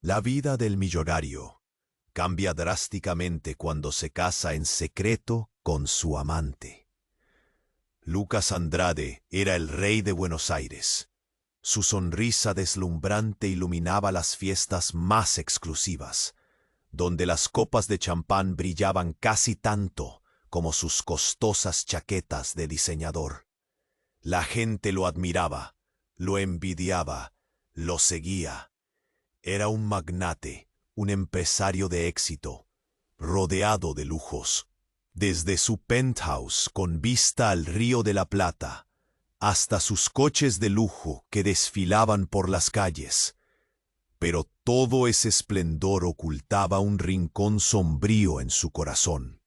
La vida del millonario cambia drásticamente cuando se casa en secreto con su amante. Lucas Andrade era el rey de Buenos Aires. Su sonrisa deslumbrante iluminaba las fiestas más exclusivas, donde las copas de champán brillaban casi tanto como sus costosas chaquetas de diseñador. La gente lo admiraba, lo envidiaba, lo seguía. Era un magnate, un empresario de éxito, rodeado de lujos. Desde su penthouse con vista al Río de la Plata, hasta sus coches de lujo que desfilaban por las calles. Pero todo ese esplendor ocultaba un rincón sombrío en su corazón.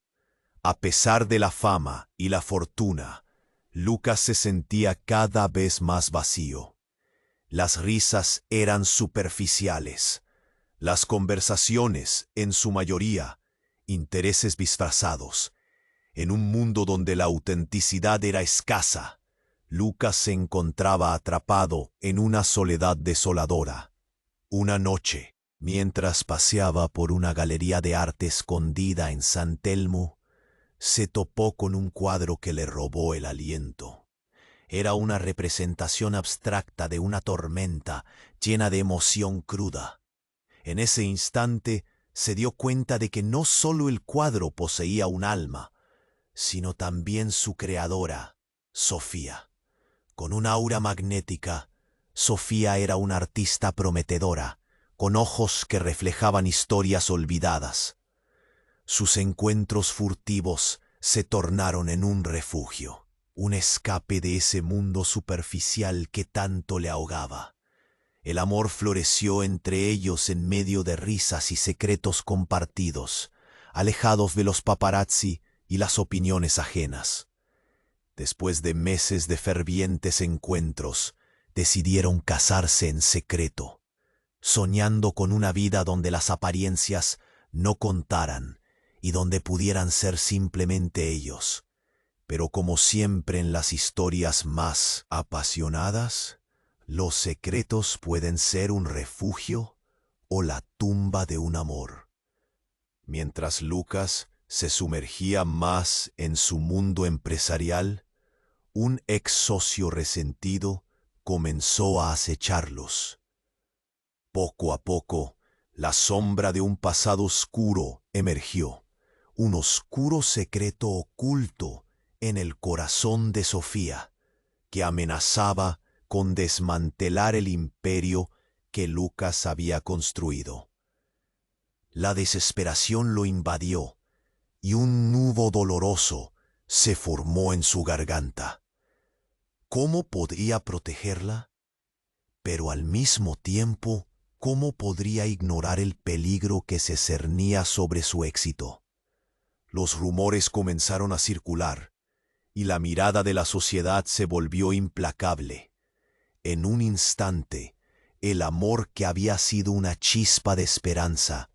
A pesar de la fama y la fortuna, Lucas se sentía cada vez más vacío. Las risas eran superficiales. Las conversaciones, en su mayoría, intereses disfrazados. En un mundo donde la autenticidad era escasa, Lucas se encontraba atrapado en una soledad desoladora. Una noche, mientras paseaba por una galería de arte escondida en San Telmo, se topó con un cuadro que le robó el aliento. Era una representación abstracta de una tormenta llena de emoción cruda. En ese instante se dio cuenta de que no solo el cuadro poseía un alma, sino también su creadora, Sofía. Con una aura magnética, Sofía era una artista prometedora, con ojos que reflejaban historias olvidadas. Sus encuentros furtivos se tornaron en un refugio, un escape de ese mundo superficial que tanto le ahogaba. El amor floreció entre ellos en medio de risas y secretos compartidos, alejados de los paparazzi y las opiniones ajenas. Después de meses de fervientes encuentros, decidieron casarse en secreto, soñando con una vida donde las apariencias no contaran y donde pudieran ser simplemente ellos. Pero como siempre en las historias más apasionadas, los secretos pueden ser un refugio o la tumba de un amor. Mientras Lucas se sumergía más en su mundo empresarial, un ex socio resentido comenzó a acecharlos. Poco a poco, la sombra de un pasado oscuro emergió, un oscuro secreto oculto en el corazón de Sofía, que amenazaba con desmantelar el imperio que Lucas había construido. La desesperación lo invadió y un nudo doloroso se formó en su garganta. ¿Cómo podría protegerla? Pero al mismo tiempo, ¿cómo podría ignorar el peligro que se cernía sobre su éxito? Los rumores comenzaron a circular, y la mirada de la sociedad se volvió implacable. En un instante, el amor que había sido una chispa de esperanza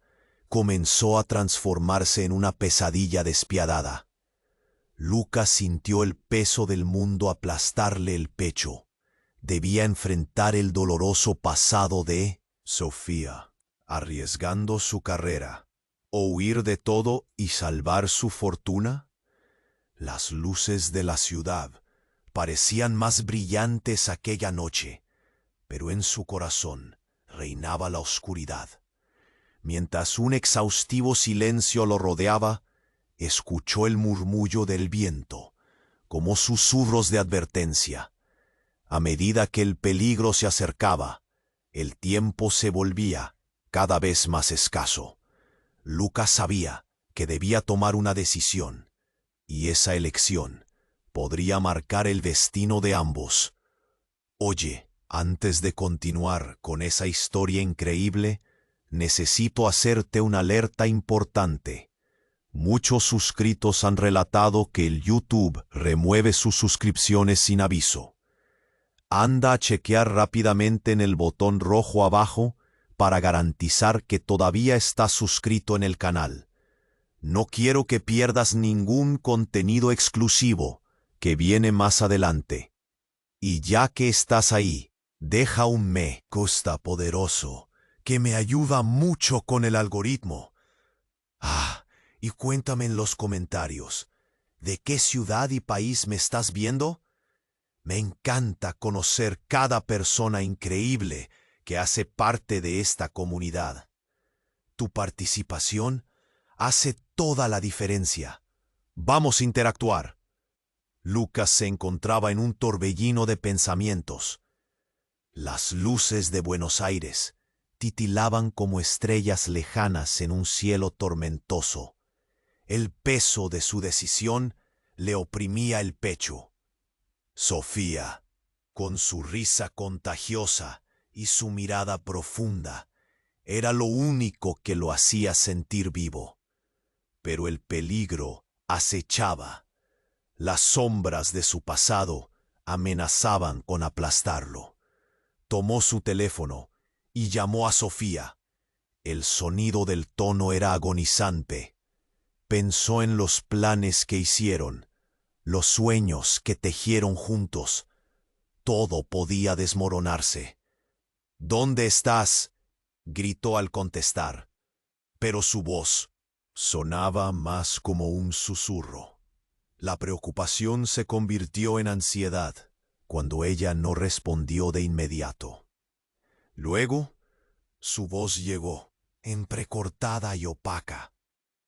comenzó a transformarse en una pesadilla despiadada. Lucas sintió el peso del mundo aplastarle el pecho. Debía enfrentar el doloroso pasado de Sofía, arriesgando su carrera, o huir de todo y salvar su fortuna. Las luces de la ciudad parecían más brillantes aquella noche, pero en su corazón reinaba la oscuridad. Mientras un exhaustivo silencio lo rodeaba, escuchó el murmullo del viento, como susurros de advertencia. A medida que el peligro se acercaba, el tiempo se volvía cada vez más escaso. Lucas sabía que debía tomar una decisión, y esa elección podría marcar el destino de ambos. Oye, antes de continuar con esa historia increíble, necesito hacerte una alerta importante. Muchos suscritos han relatado que el YouTube remueve sus suscripciones sin aviso. Anda a chequear rápidamente en el botón rojo abajo para garantizar que todavía estás suscrito en el canal. No quiero que pierdas ningún contenido exclusivo que viene más adelante. Y ya que estás ahí, deja un me gusta poderoso que me ayuda mucho con el algoritmo. Y cuéntame en los comentarios, ¿de qué ciudad y país me estás viendo? Me encanta conocer cada persona increíble que hace parte de esta comunidad. Tu participación hace toda la diferencia. Vamos a interactuar. Lucas se encontraba en un torbellino de pensamientos. Las luces de Buenos Aires titilaban como estrellas lejanas en un cielo tormentoso. El peso de su decisión le oprimía el pecho. Sofía, con su risa contagiosa y su mirada profunda, era lo único que lo hacía sentir vivo. Pero el peligro acechaba. Las sombras de su pasado amenazaban con aplastarlo. Tomó su teléfono y llamó a Sofía. El sonido del tono era agonizante. Pensó en los planes que hicieron, los sueños que tejieron juntos. Todo podía desmoronarse. ¿Dónde estás?, gritó al contestar, pero su voz sonaba más como un susurro. La preocupación se convirtió en ansiedad cuando ella no respondió de inmediato. Luego, su voz llegó, entrecortada y opaca.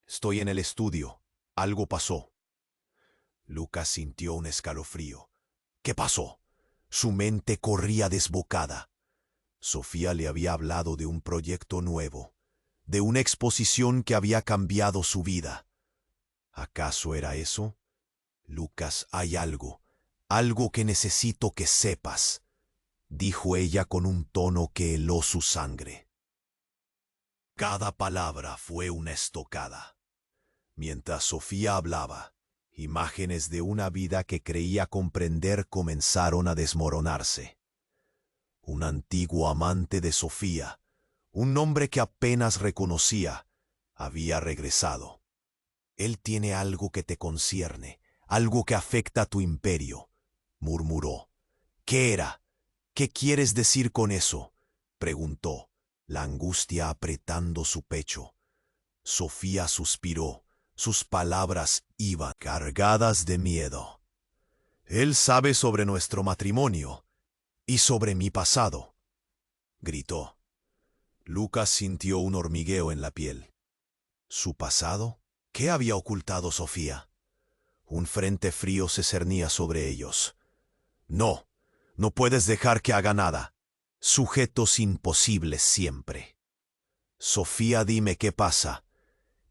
Estoy en el estudio. Algo pasó. Lucas sintió un escalofrío. ¿Qué pasó? Su mente corría desbocada. Sofía le había hablado de un proyecto nuevo, de una exposición que había cambiado su vida. ¿Acaso era eso? Lucas, hay algo que necesito que sepas, dijo ella con un tono que heló su sangre. Cada palabra fue una estocada. Mientras Sofía hablaba, imágenes de una vida que creía comprender comenzaron a desmoronarse. Un antiguo amante de Sofía, un hombre que apenas reconocía, había regresado. Él tiene algo que te concierne, algo que afecta a tu imperio, murmuró. ¿Qué era? ¿Qué quieres decir con eso?, preguntó, la angustia apretando su pecho. Sofía suspiró. Sus palabras iban cargadas de miedo. Él sabe sobre nuestro matrimonio y sobre mi pasado, gritó. Lucas sintió un hormigueo en la piel. ¿Su pasado? ¿Qué había ocultado Sofía? Un frente frío se cernía sobre ellos. No puedes dejar que haga nada. Sujetos imposibles siempre. Sofía, dime qué pasa.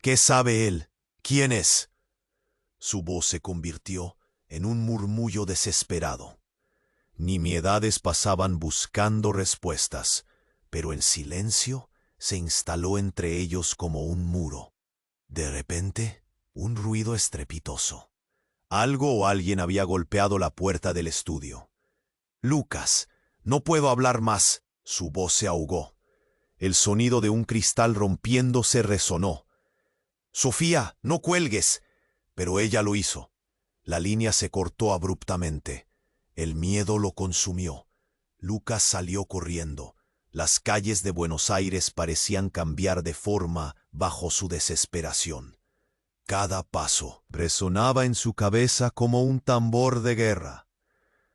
¿Qué sabe él? ¿Quién es? Su voz se convirtió en un murmullo desesperado. Nimiedades pasaban buscando respuestas, pero el silencio se instaló entre ellos como un muro. De repente, un ruido estrepitoso. Algo o alguien había golpeado la puerta del estudio. Lucas, no puedo hablar más. Su voz se ahogó. El sonido de un cristal rompiéndose resonó. Sofía, no cuelgues. Pero ella lo hizo. La línea se cortó abruptamente. El miedo lo consumió. Lucas salió corriendo. Las calles de Buenos Aires parecían cambiar de forma bajo su desesperación. Cada paso resonaba en su cabeza como un tambor de guerra.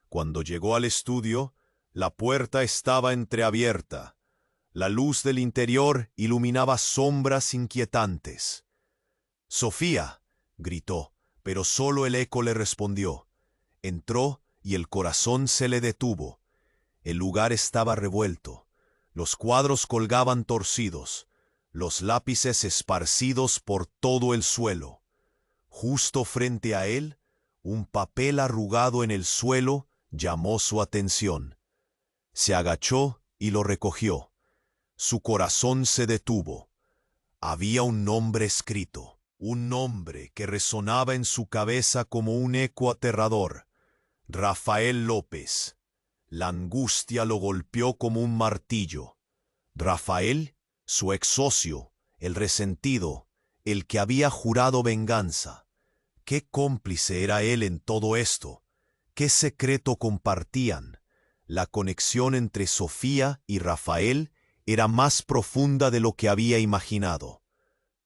Cuando llegó al estudio, la puerta estaba entreabierta. La luz del interior iluminaba sombras inquietantes. «Sofía», gritó, pero solo el eco le respondió. Entró y el corazón se le detuvo. El lugar estaba revuelto. Los cuadros colgaban torcidos, los lápices esparcidos por todo el suelo. Justo frente a él, un papel arrugado en el suelo llamó su atención. Se agachó y lo recogió. Su corazón se detuvo. Había un nombre escrito, un nombre que resonaba en su cabeza como un eco aterrador. Rafael López. La angustia lo golpeó como un martillo. Rafael, su ex socio, el resentido, el que había jurado venganza. ¿Qué cómplice era él en todo esto? ¿Qué secreto compartían? La conexión entre Sofía y Rafael era más profunda de lo que había imaginado.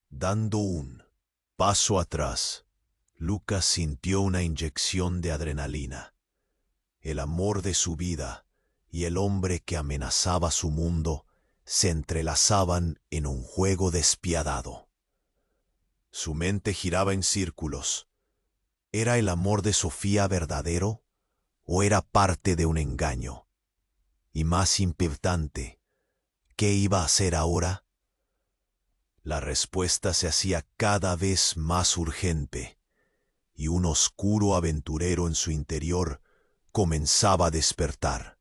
Dando un paso atrás, Lucas sintió una inyección de adrenalina. El amor de su vida y el hombre que amenazaba su mundo se entrelazaban en un juego despiadado. Su mente giraba en círculos. ¿Era el amor de Sofía verdadero o era parte de un engaño? Y más impactante, ¿qué iba a hacer ahora? La respuesta se hacía cada vez más urgente, y un oscuro aventurero en su interior comenzaba a despertar.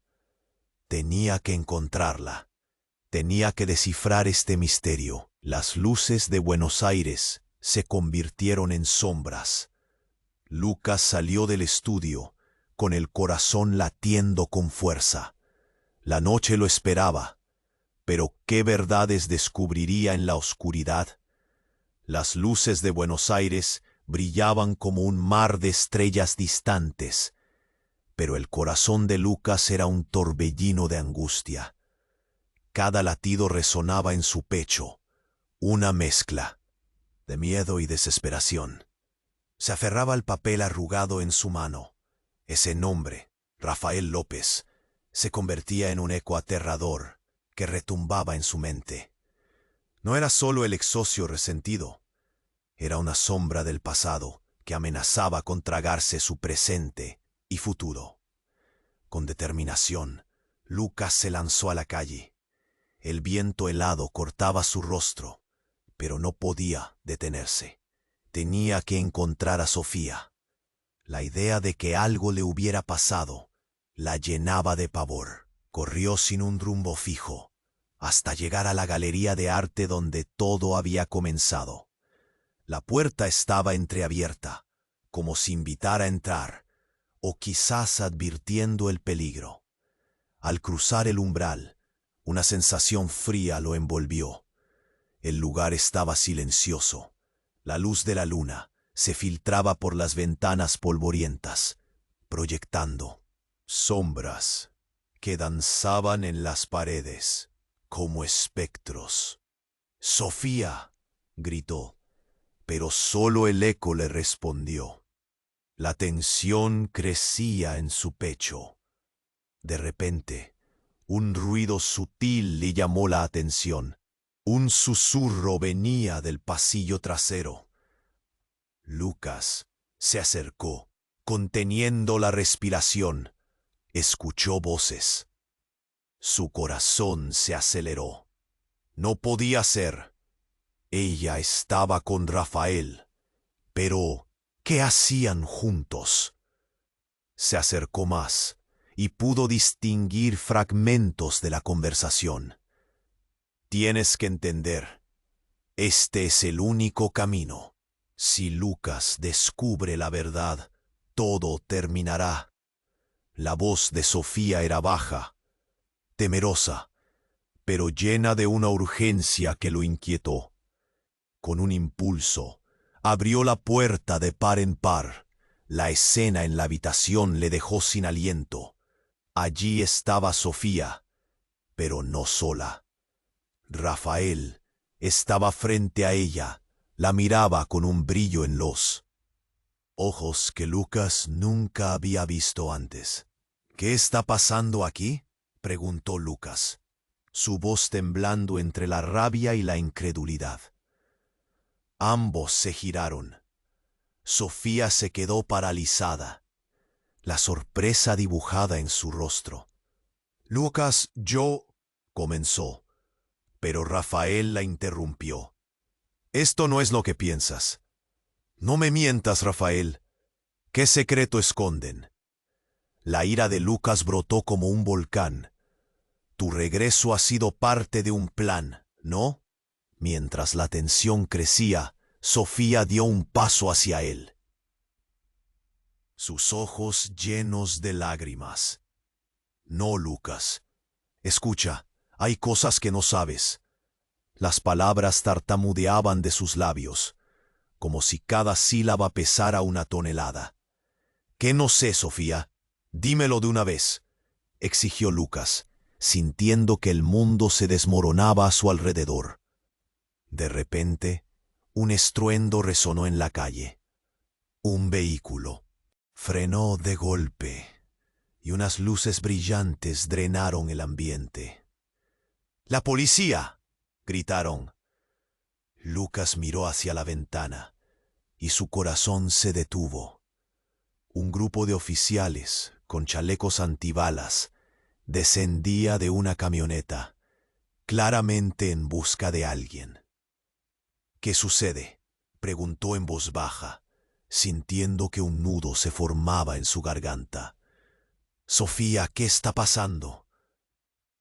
Tenía que encontrarla. Tenía que descifrar este misterio. Las luces de Buenos Aires se convirtieron en sombras. Lucas salió del estudio, con el corazón latiendo con fuerza. La noche lo esperaba, pero ¿qué verdades descubriría en la oscuridad? Las luces de Buenos Aires brillaban como un mar de estrellas distantes, pero el corazón de Lucas era un torbellino de angustia. Cada latido resonaba en su pecho, una mezcla de miedo y desesperación. Se aferraba al papel arrugado en su mano. Ese nombre, Rafael López, se convertía en un eco aterrador que retumbaba en su mente. No era solo el ex-socio resentido, era una sombra del pasado que amenazaba con tragarse su presente y futuro. Con determinación, Lucas se lanzó a la calle. El viento helado cortaba su rostro, pero no podía detenerse. Tenía que encontrar a Sofía. La idea de que algo le hubiera pasado la llenaba de pavor. Corrió sin un rumbo fijo, hasta llegar a la galería de arte donde todo había comenzado. La puerta estaba entreabierta, como si invitara a entrar, o quizás advirtiendo el peligro. Al cruzar el umbral, una sensación fría lo envolvió. El lugar estaba silencioso. La luz de la luna se filtraba por las ventanas polvorientas, proyectando sombras que danzaban en las paredes como espectros. «¡Sofía!», gritó, pero solo el eco le respondió. La tensión crecía en su pecho. De repente, un ruido sutil le llamó la atención. Un susurro venía del pasillo trasero. Lucas se acercó, conteniendo la respiración. Escuchó voces. Su corazón se aceleró. No podía ser. Ella estaba con Rafael. Pero, ¿qué hacían juntos? Se acercó más y pudo distinguir fragmentos de la conversación. «Tienes que entender, este es el único camino. Si Lucas descubre la verdad, todo terminará». La voz de Sofía era baja, temerosa, pero llena de una urgencia que lo inquietó. Con un impulso, abrió la puerta de par en par. La escena en la habitación le dejó sin aliento. Allí estaba Sofía, pero no sola. Rafael estaba frente a ella, la miraba con un brillo en los ojos que Lucas nunca había visto antes. «¿Qué está pasando aquí?», preguntó Lucas, su voz temblando entre la rabia y la incredulidad. Ambos se giraron. Sofía se quedó paralizada, la sorpresa dibujada en su rostro. «Lucas, yo», comenzó, pero Rafael la interrumpió. «Esto no es lo que piensas. No me mientas, Rafael. ¿Qué secreto esconden?». La ira de Lucas brotó como un volcán. «Tu regreso ha sido parte de un plan, ¿no?». Mientras la tensión crecía, Sofía dio un paso hacia él. Sus ojos llenos de lágrimas. «No, Lucas. Escucha, hay cosas que no sabes». Las palabras tartamudeaban de sus labios, como si cada sílaba pesara una tonelada. «¿Qué no sé, Sofía? Dímelo de una vez», exigió Lucas. sintiendo que el mundo se desmoronaba a su alrededor. De repente, un estruendo resonó en la calle. Un vehículo frenó de golpe y unas luces brillantes drenaron el ambiente. ¡La policía!, gritaron. Lucas miró hacia la ventana y su corazón se detuvo. Un grupo de oficiales con chalecos antibalas descendía de una camioneta, claramente en busca de alguien. ¿Qué sucede?, preguntó en voz baja, sintiendo que un nudo se formaba en su garganta. Sofía, ¿qué está pasando?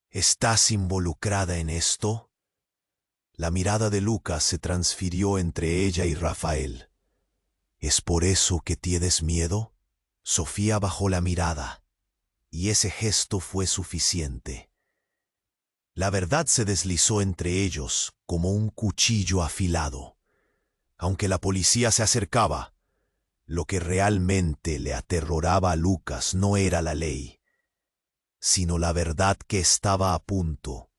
¿Estás involucrada en esto? La mirada de Lucas se transfirió entre ella y Rafael. ¿Es por eso que tienes miedo? Sofía bajó la mirada, y ese gesto fue suficiente. La verdad se deslizó entre ellos como un cuchillo afilado. Aunque la policía se acercaba, lo que realmente le aterroraba a Lucas no era la ley, sino la verdad que estaba a punto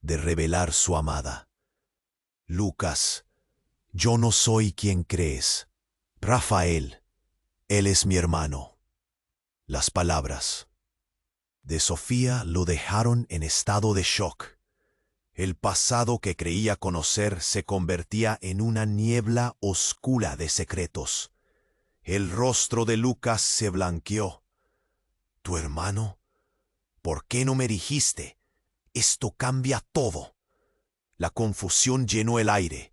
de revelar su amada. Lucas, yo no soy quien crees. Rafael, él es mi hermano. Las palabras de Sofía lo dejaron en estado de shock. El pasado que creía conocer se convertía en una niebla oscura de secretos. El rostro de Lucas se blanqueó. ¿Tu hermano? ¿Por qué no me dijiste? Esto cambia todo. La confusión llenó el aire,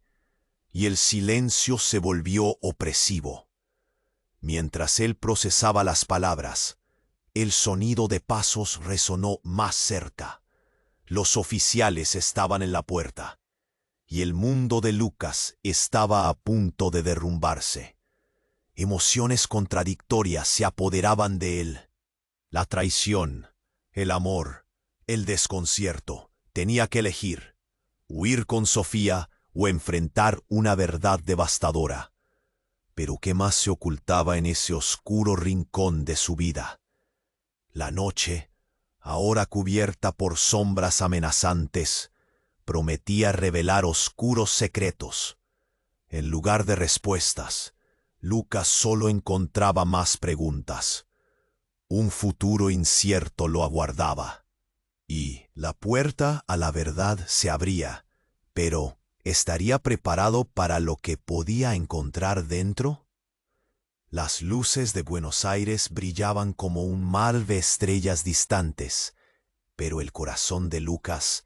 y el silencio se volvió opresivo. Mientras él procesaba las palabras, el sonido de pasos resonó más cerca. Los oficiales estaban en la puerta, y el mundo de Lucas estaba a punto de derrumbarse. Emociones contradictorias se apoderaban de él. La traición, el amor, el desconcierto. Tenía que elegir: huir con Sofía o enfrentar una verdad devastadora. Pero ¿qué más se ocultaba en ese oscuro rincón de su vida? La noche, ahora cubierta por sombras amenazantes, prometía revelar oscuros secretos. En lugar de respuestas, Lucas solo encontraba más preguntas. Un futuro incierto lo aguardaba. Y la puerta a la verdad se abría, pero ¿estaría preparado para lo que podía encontrar dentro? Las luces de Buenos Aires brillaban como un mar de estrellas distantes, pero el corazón de Lucas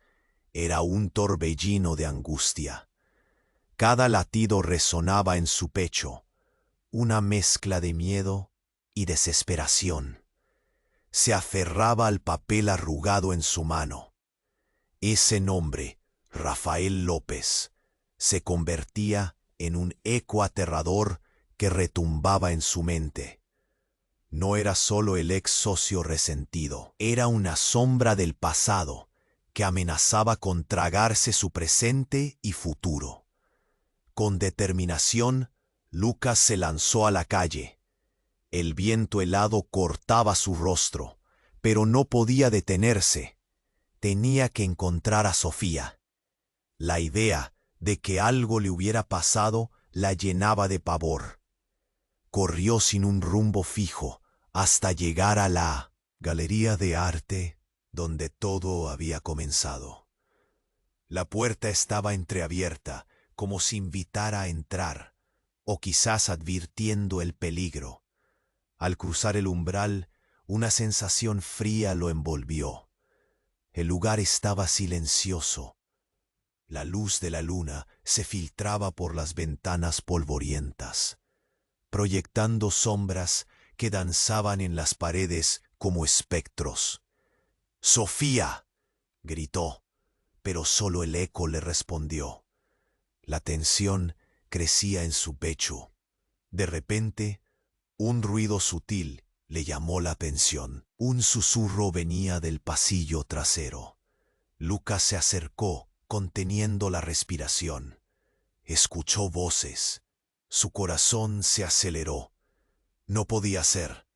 era un torbellino de angustia. Cada latido resonaba en su pecho, una mezcla de miedo y desesperación. Se aferraba al papel arrugado en su mano. Ese nombre, Rafael López, se convertía en un eco aterrador que retumbaba en su mente. No era solo el ex socio resentido, era una sombra del pasado que amenazaba con tragarse su presente y futuro. Con determinación, Lucas se lanzó a la calle. El viento helado cortaba su rostro, pero no podía detenerse. Tenía que encontrar a Sofía. La idea de que algo le hubiera pasado la llenaba de pavor. Corrió sin un rumbo fijo hasta llegar a la galería de arte donde todo había comenzado. La puerta estaba entreabierta, como si invitara a entrar, o quizás advirtiendo el peligro. Al cruzar el umbral, una sensación fría lo envolvió. El lugar estaba silencioso. La luz de la luna se filtraba por las ventanas polvorientas, proyectando sombras que danzaban en las paredes como espectros. «¡Sofía!», gritó, pero solo el eco le respondió. La tensión crecía en su pecho. De repente, un ruido sutil le llamó la atención. Un susurro venía del pasillo trasero. Lucas se acercó, conteniendo la respiración. Escuchó voces. Su corazón se aceleró. No podía ser.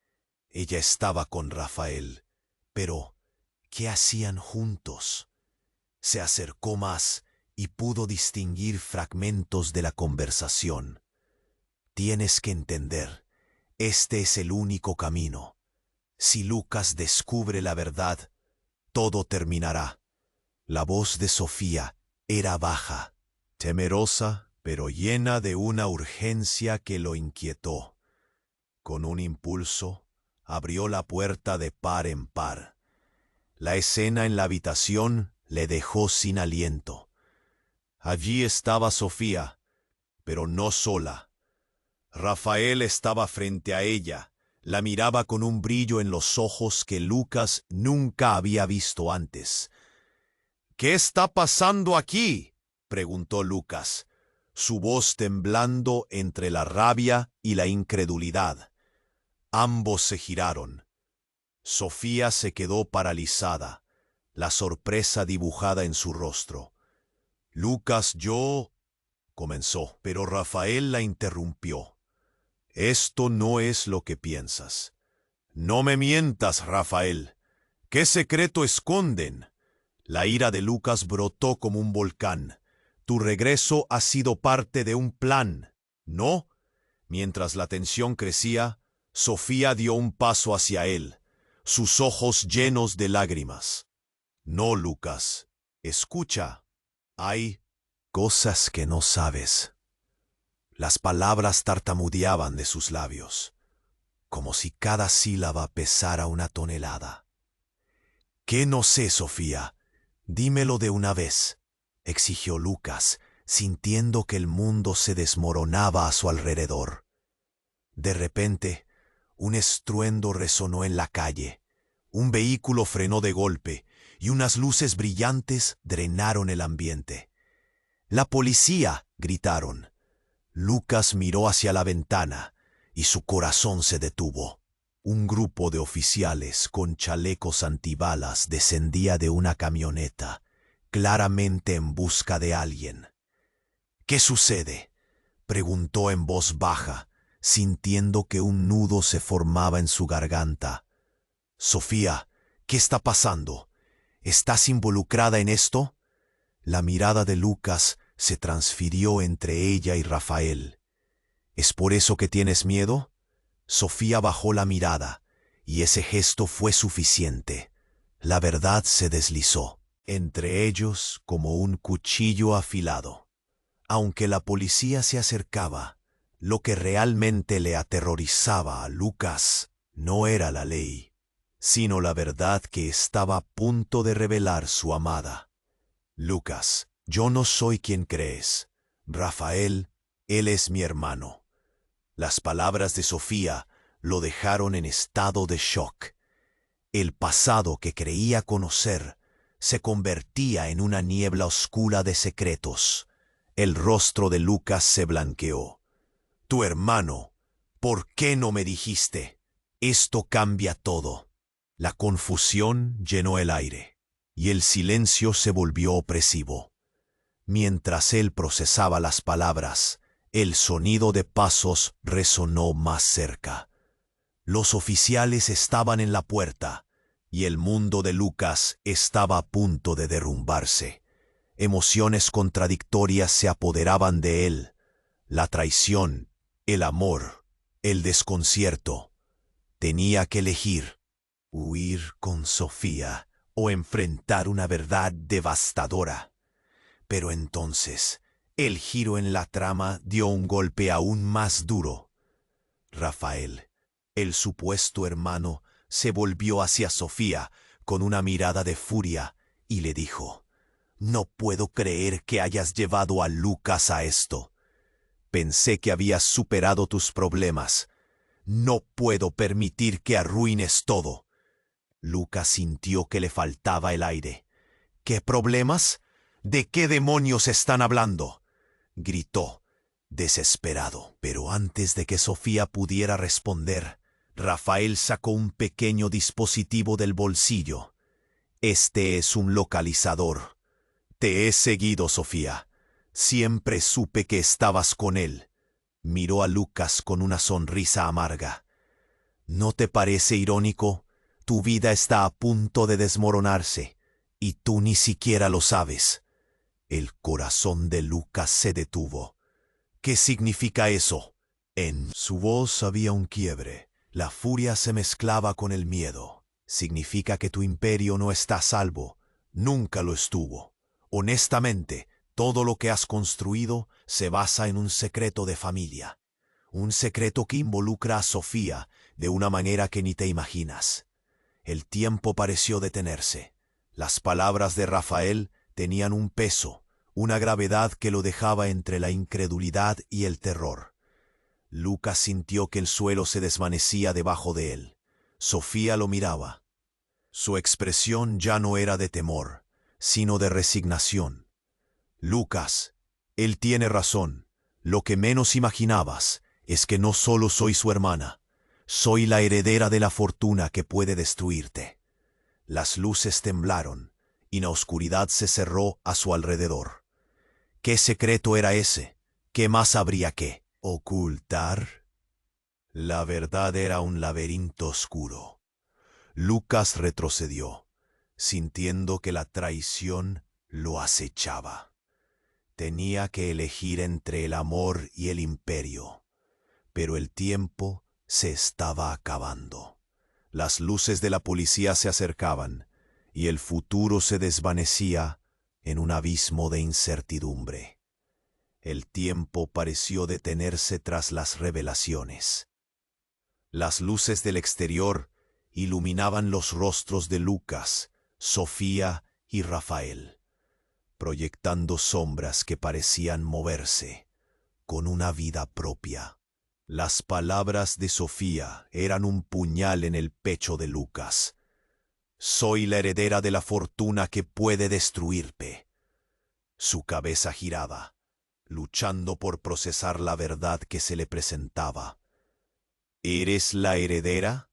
Ella estaba con Rafael. Pero, ¿Qué hacían juntos? Se acercó más y pudo distinguir fragmentos de la conversación. Tienes que entender, este es el único camino. Si Lucas descubre la verdad, todo terminará. La voz de Sofía era baja, temerosa, pero llena de una urgencia que lo inquietó. Con un impulso, abrió la puerta de par en par. La escena en la habitación le dejó sin aliento. Allí estaba Sofía, pero no sola. Rafael estaba frente a ella, la miraba con un brillo en los ojos que Lucas nunca había visto antes. «¿Qué está pasando aquí?», preguntó Lucas, su voz temblando entre la rabia y la incredulidad. Ambos se giraron. Sofía se quedó paralizada, la sorpresa dibujada en su rostro. «Lucas, yo...», comenzó, pero Rafael la interrumpió. «Esto no es lo que piensas. No me mientas, Rafael. ¿Qué secreto esconden?». La ira de Lucas brotó como un volcán. «Tu regreso ha sido parte de un plan, ¿no?». Mientras la tensión crecía, Sofía dio un paso hacia él, sus ojos llenos de lágrimas. «No, Lucas. Escucha. Hay cosas que no sabes». Las palabras tartamudeaban de sus labios, como si cada sílaba pesara una tonelada. «¿Qué no sé, Sofía? Dímelo de una vez», exigió Lucas, sintiendo que el mundo se desmoronaba a su alrededor. De repente, un estruendo resonó en la calle. Un vehículo frenó de golpe y unas luces brillantes drenaron el ambiente. «¡La policía!», gritaron. Lucas miró hacia la ventana y su corazón se detuvo. Un grupo de oficiales con chalecos antibalas descendía de una camioneta, claramente en busca de alguien. «¿Qué sucede?», preguntó en voz baja, sintiendo que un nudo se formaba en su garganta. «Sofía, ¿qué está pasando? ¿Estás involucrada en esto?». La mirada de Lucas se transfirió entre ella y Rafael. «¿Es por eso que tienes miedo?». Sofía bajó la mirada, y ese gesto fue suficiente. La verdad se deslizó entre ellos como un cuchillo afilado. Aunque la policía se acercaba, lo que realmente le aterrorizaba a Lucas no era la ley, sino la verdad que estaba a punto de revelar su amada. «Lucas, yo no soy quien crees. Rafael, él es mi hermano». Las palabras de Sofía lo dejaron en estado de shock. El pasado que creía conocer se convertía en una niebla oscura de secretos. El rostro de Lucas se blanqueó. «Tu hermano, ¿por qué no me dijiste? Esto cambia todo». La confusión llenó el aire, y el silencio se volvió opresivo. Mientras él procesaba las palabras, el sonido de pasos resonó más cerca. Los oficiales estaban en la puerta, y el mundo de Lucas estaba a punto de derrumbarse. Emociones contradictorias se apoderaban de él. La traición, el amor, el desconcierto. Tenía que elegir: huir con Sofía o enfrentar una verdad devastadora. Pero entonces, el giro en la trama dio un golpe aún más duro. Rafael, el supuesto hermano, se volvió hacia Sofía con una mirada de furia y le dijo: «No puedo creer que hayas llevado a Lucas a esto. Pensé que habías superado tus problemas. No puedo permitir que arruines todo». Lucas sintió que le faltaba el aire. «¿Qué problemas? ¿De qué demonios están hablando?», gritó, desesperado. Pero antes de que Sofía pudiera responder, Rafael sacó un pequeño dispositivo del bolsillo. «Este es un localizador. Te he seguido, Sofía. Siempre supe que estabas con él». Miró a Lucas con una sonrisa amarga. «¿No te parece irónico? tu vida está a punto de desmoronarse, y tú ni siquiera lo sabes. El corazón de Lucas se detuvo. ¿Qué significa eso? En su voz había un quiebre. La furia se mezclaba con el miedo. Significa que tu imperio no está a salvo. Nunca lo estuvo. Honestamente, todo lo que has construido se basa en un secreto de familia. Un secreto que involucra a Sofía de una manera que ni te imaginas. El tiempo pareció detenerse. Las palabras de Rafael tenían un peso, una gravedad que lo dejaba entre la incredulidad y el terror. Lucas sintió que el suelo se desvanecía debajo de él. Sofía lo miraba. Su expresión ya no era de temor, sino de resignación. Lucas, él tiene razón. Lo que menos imaginabas es que no solo soy su hermana, soy la heredera de la fortuna que puede destruirte. Las luces temblaron y la oscuridad se cerró a su alrededor. ¿Qué secreto era ese? ¿Qué más habría que ocultar? La verdad era un laberinto oscuro. Lucas retrocedió, sintiendo que la traición lo acechaba. Tenía que elegir entre el amor y el imperio, pero el tiempo se estaba acabando. Las luces de la policía se acercaban y el futuro se desvanecía en un abismo de incertidumbre. El tiempo pareció detenerse tras las revelaciones. Las luces del exterior iluminaban los rostros de Lucas, Sofía y Rafael, proyectando sombras que parecían moverse con una vida propia. Las palabras de Sofía eran un puñal en el pecho de Lucas. Soy la heredera de la fortuna que puede destruirte. Su cabeza giraba, luchando por procesar la verdad que se le presentaba. ¿Eres la heredera?,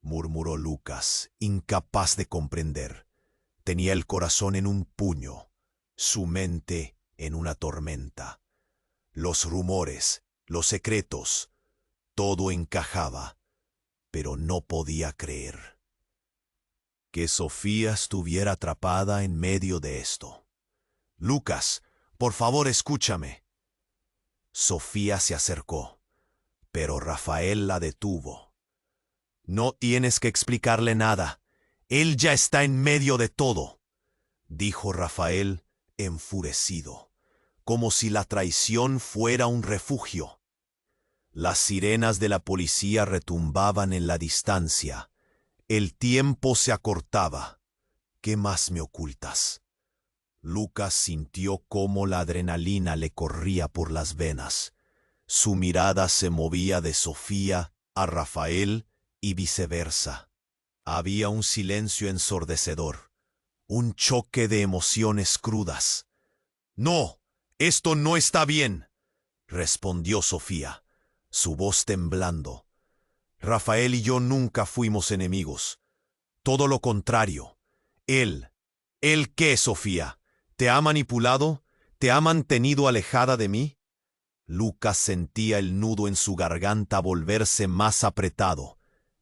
murmuró Lucas, incapaz de comprender. Tenía el corazón en un puño, su mente en una tormenta. Los rumores, los secretos, todo encajaba, pero no podía creer que Sofía estuviera atrapada en medio de esto. Lucas, por favor, escúchame. Sofía se acercó, pero Rafael la detuvo. No tienes que explicarle nada. Él ya está en medio de todo, dijo Rafael, enfurecido, como si la traición fuera un refugio. Las sirenas de la policía retumbaban en la distancia. El tiempo se acortaba. ¿Qué más me ocultas? Lucas sintió cómo la adrenalina le corría por las venas. Su mirada se movía de Sofía a Rafael y viceversa. Había un silencio ensordecedor, un choque de emociones crudas. «No, esto no está bien», respondió Sofía, su voz temblando. «Rafael y yo nunca fuimos enemigos. Todo lo contrario. ¿Él qué, Sofía? ¿Te ha manipulado? ¿Te ha mantenido alejada de mí?» Lucas sentía el nudo en su garganta volverse más apretado,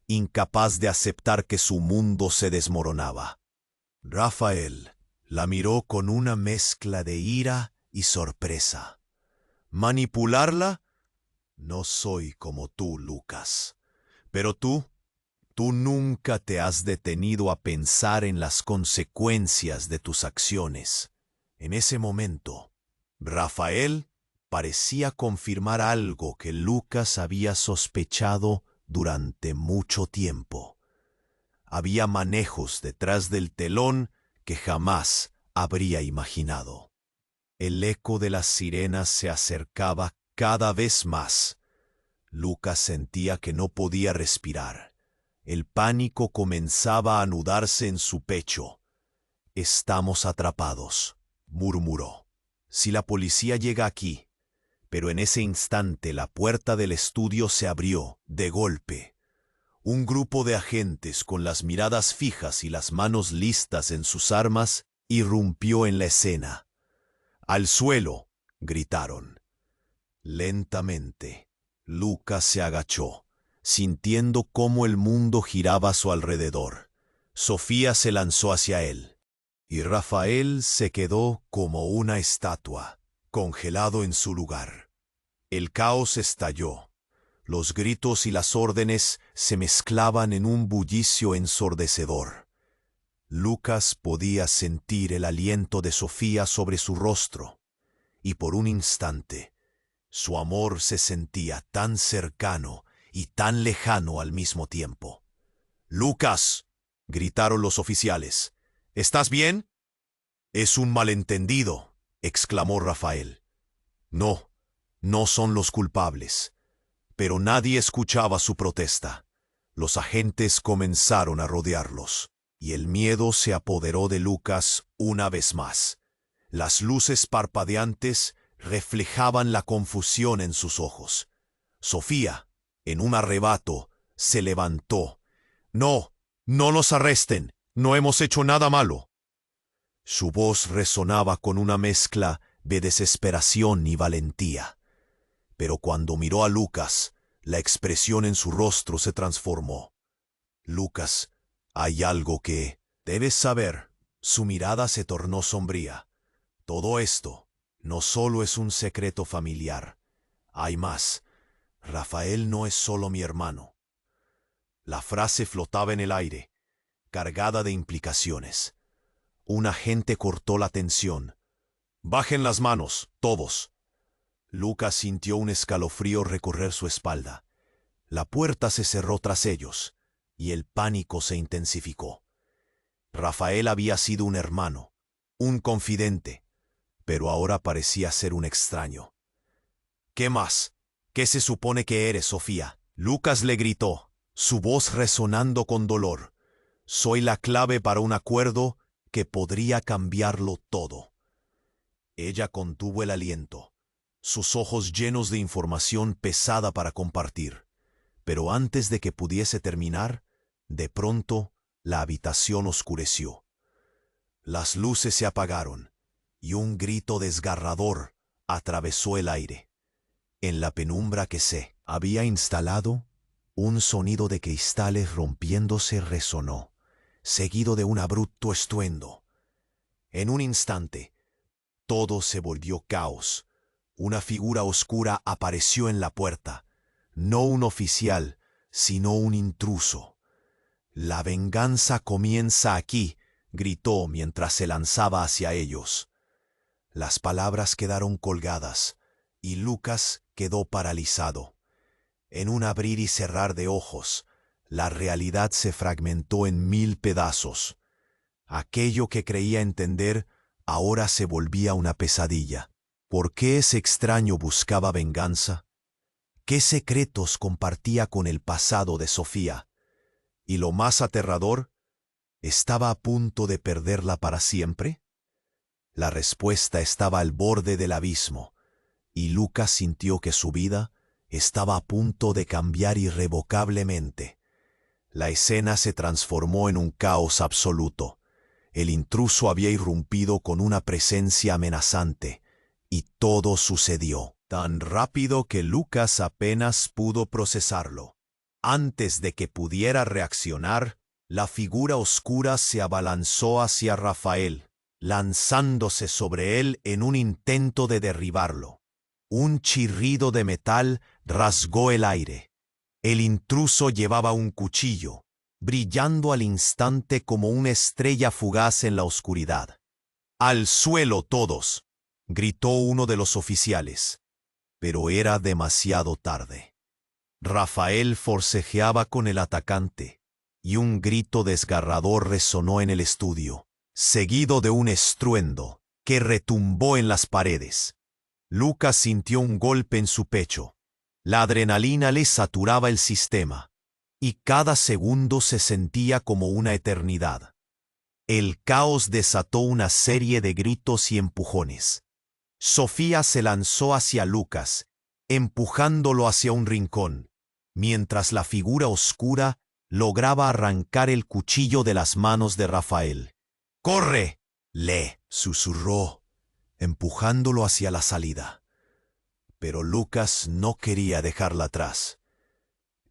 incapaz de aceptar que su mundo se desmoronaba. Rafael la miró con una mezcla de ira y sorpresa. ¿Manipularla? No soy como tú, Lucas. Pero tú nunca te has detenido a pensar en las consecuencias de tus acciones. En ese momento, Rafael parecía confirmar algo que Lucas había sospechado durante mucho tiempo. Había manejos detrás del telón que jamás habría imaginado. El eco de las sirenas se acercaba cada vez más. Lucas sentía que no podía respirar. El pánico comenzaba a anudarse en su pecho. «Estamos atrapados», murmuró. «Si la policía llega aquí». Pero en ese instante la puerta del estudio se abrió, de golpe. Un grupo de agentes con las miradas fijas y las manos listas en sus armas irrumpió en la escena. «¡Al suelo!», gritaron. Lentamente, Lucas se agachó, sintiendo cómo el mundo giraba a su alrededor. Sofía se lanzó hacia él, y Rafael se quedó como una estatua, congelado en su lugar. El caos estalló. Los gritos y las órdenes se mezclaban en un bullicio ensordecedor. Lucas podía sentir el aliento de Sofía sobre su rostro, y por un instante, su amor se sentía tan cercano y tan lejano al mismo tiempo. «¡Lucas!», gritaron los oficiales. «¿Estás bien?». «Es un malentendido», exclamó Rafael. «No, no son los culpables». Pero nadie escuchaba su protesta. Los agentes comenzaron a rodearlos, y el miedo se apoderó de Lucas una vez más. Las luces parpadeantes reflejaban la confusión en sus ojos. Sofía, en un arrebato, se levantó. «No, no nos arresten, no hemos hecho nada malo». Su voz resonaba con una mezcla de desesperación y valentía. Pero cuando miró a Lucas, la expresión en su rostro se transformó. «Lucas, hay algo que debes saber». Su mirada se tornó sombría. «Todo esto no solo es un secreto familiar. Hay más. Rafael no es solo mi hermano». La frase flotaba en el aire, cargada de implicaciones. Un agente cortó la tensión. «Bajen las manos, todos». Lucas sintió un escalofrío recorrer su espalda. La puerta se cerró tras ellos, y el pánico se intensificó. Rafael había sido un hermano, un confidente, pero ahora parecía ser un extraño. «¿Qué más? ¿Qué se supone que eres, Sofía?», Lucas le gritó, su voz resonando con dolor. «Soy la clave para un acuerdo que podría cambiarlo todo». Ella contuvo el aliento, sus ojos llenos de información pesada para compartir. Pero antes de que pudiese terminar, de pronto la habitación oscureció. Las luces se apagaron, y un grito desgarrador atravesó el aire. En la penumbra que se había instalado, un sonido de cristales rompiéndose resonó, seguido de un abrupto estruendo. En un instante, todo se volvió caos. Una figura oscura apareció en la puerta, no un oficial, sino un intruso. «La venganza comienza aquí», gritó mientras se lanzaba hacia ellos. Las palabras quedaron colgadas, y Lucas quedó paralizado. En un abrir y cerrar de ojos, la realidad se fragmentó en 1000 pedazos. Aquello que creía entender ahora se volvía una pesadilla. ¿Por qué ese extraño buscaba venganza? ¿Qué secretos compartía con el pasado de Sofía? Y lo más aterrador, ¿estaba a punto de perderla para siempre? La respuesta estaba al borde del abismo, y Lucas sintió que su vida estaba a punto de cambiar irrevocablemente. La escena se transformó en un caos absoluto. El intruso había irrumpido con una presencia amenazante, y todo sucedió tan rápido que Lucas apenas pudo procesarlo. Antes de que pudiera reaccionar, la figura oscura se abalanzó hacia Rafael, lanzándose sobre él en un intento de derribarlo. Un chirrido de metal rasgó el aire. El intruso llevaba un cuchillo, brillando al instante como una estrella fugaz en la oscuridad. «¡Al suelo todos!», gritó uno de los oficiales. Pero era demasiado tarde. Rafael forcejeaba con el atacante, y un grito desgarrador resonó en el estudio, seguido de un estruendo que retumbó en las paredes. Lucas sintió un golpe en su pecho. La adrenalina le saturaba el sistema, y cada segundo se sentía como una eternidad. El caos desató una serie de gritos y empujones. Sofía se lanzó hacia Lucas, empujándolo hacia un rincón, mientras la figura oscura lograba arrancar el cuchillo de las manos de Rafael. «¡Corre!», le susurró, empujándolo hacia la salida. Pero Lucas no quería dejarla atrás.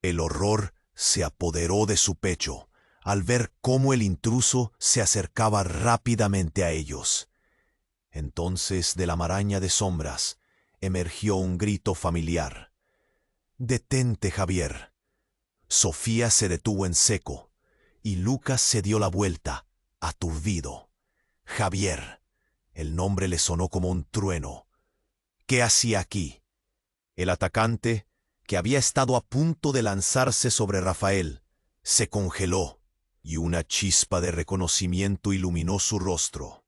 El horror se apoderó de su pecho, al ver cómo el intruso se acercaba rápidamente a ellos. Entonces, de la maraña de sombras, emergió un grito familiar. «¡Detente, Javier!». Sofía se detuvo en seco, y Lucas se dio la vuelta, aturdido. «Javier». El nombre le sonó como un trueno. ¿Qué hacía aquí? El atacante, que había estado a punto de lanzarse sobre Rafael, se congeló, y una chispa de reconocimiento iluminó su rostro.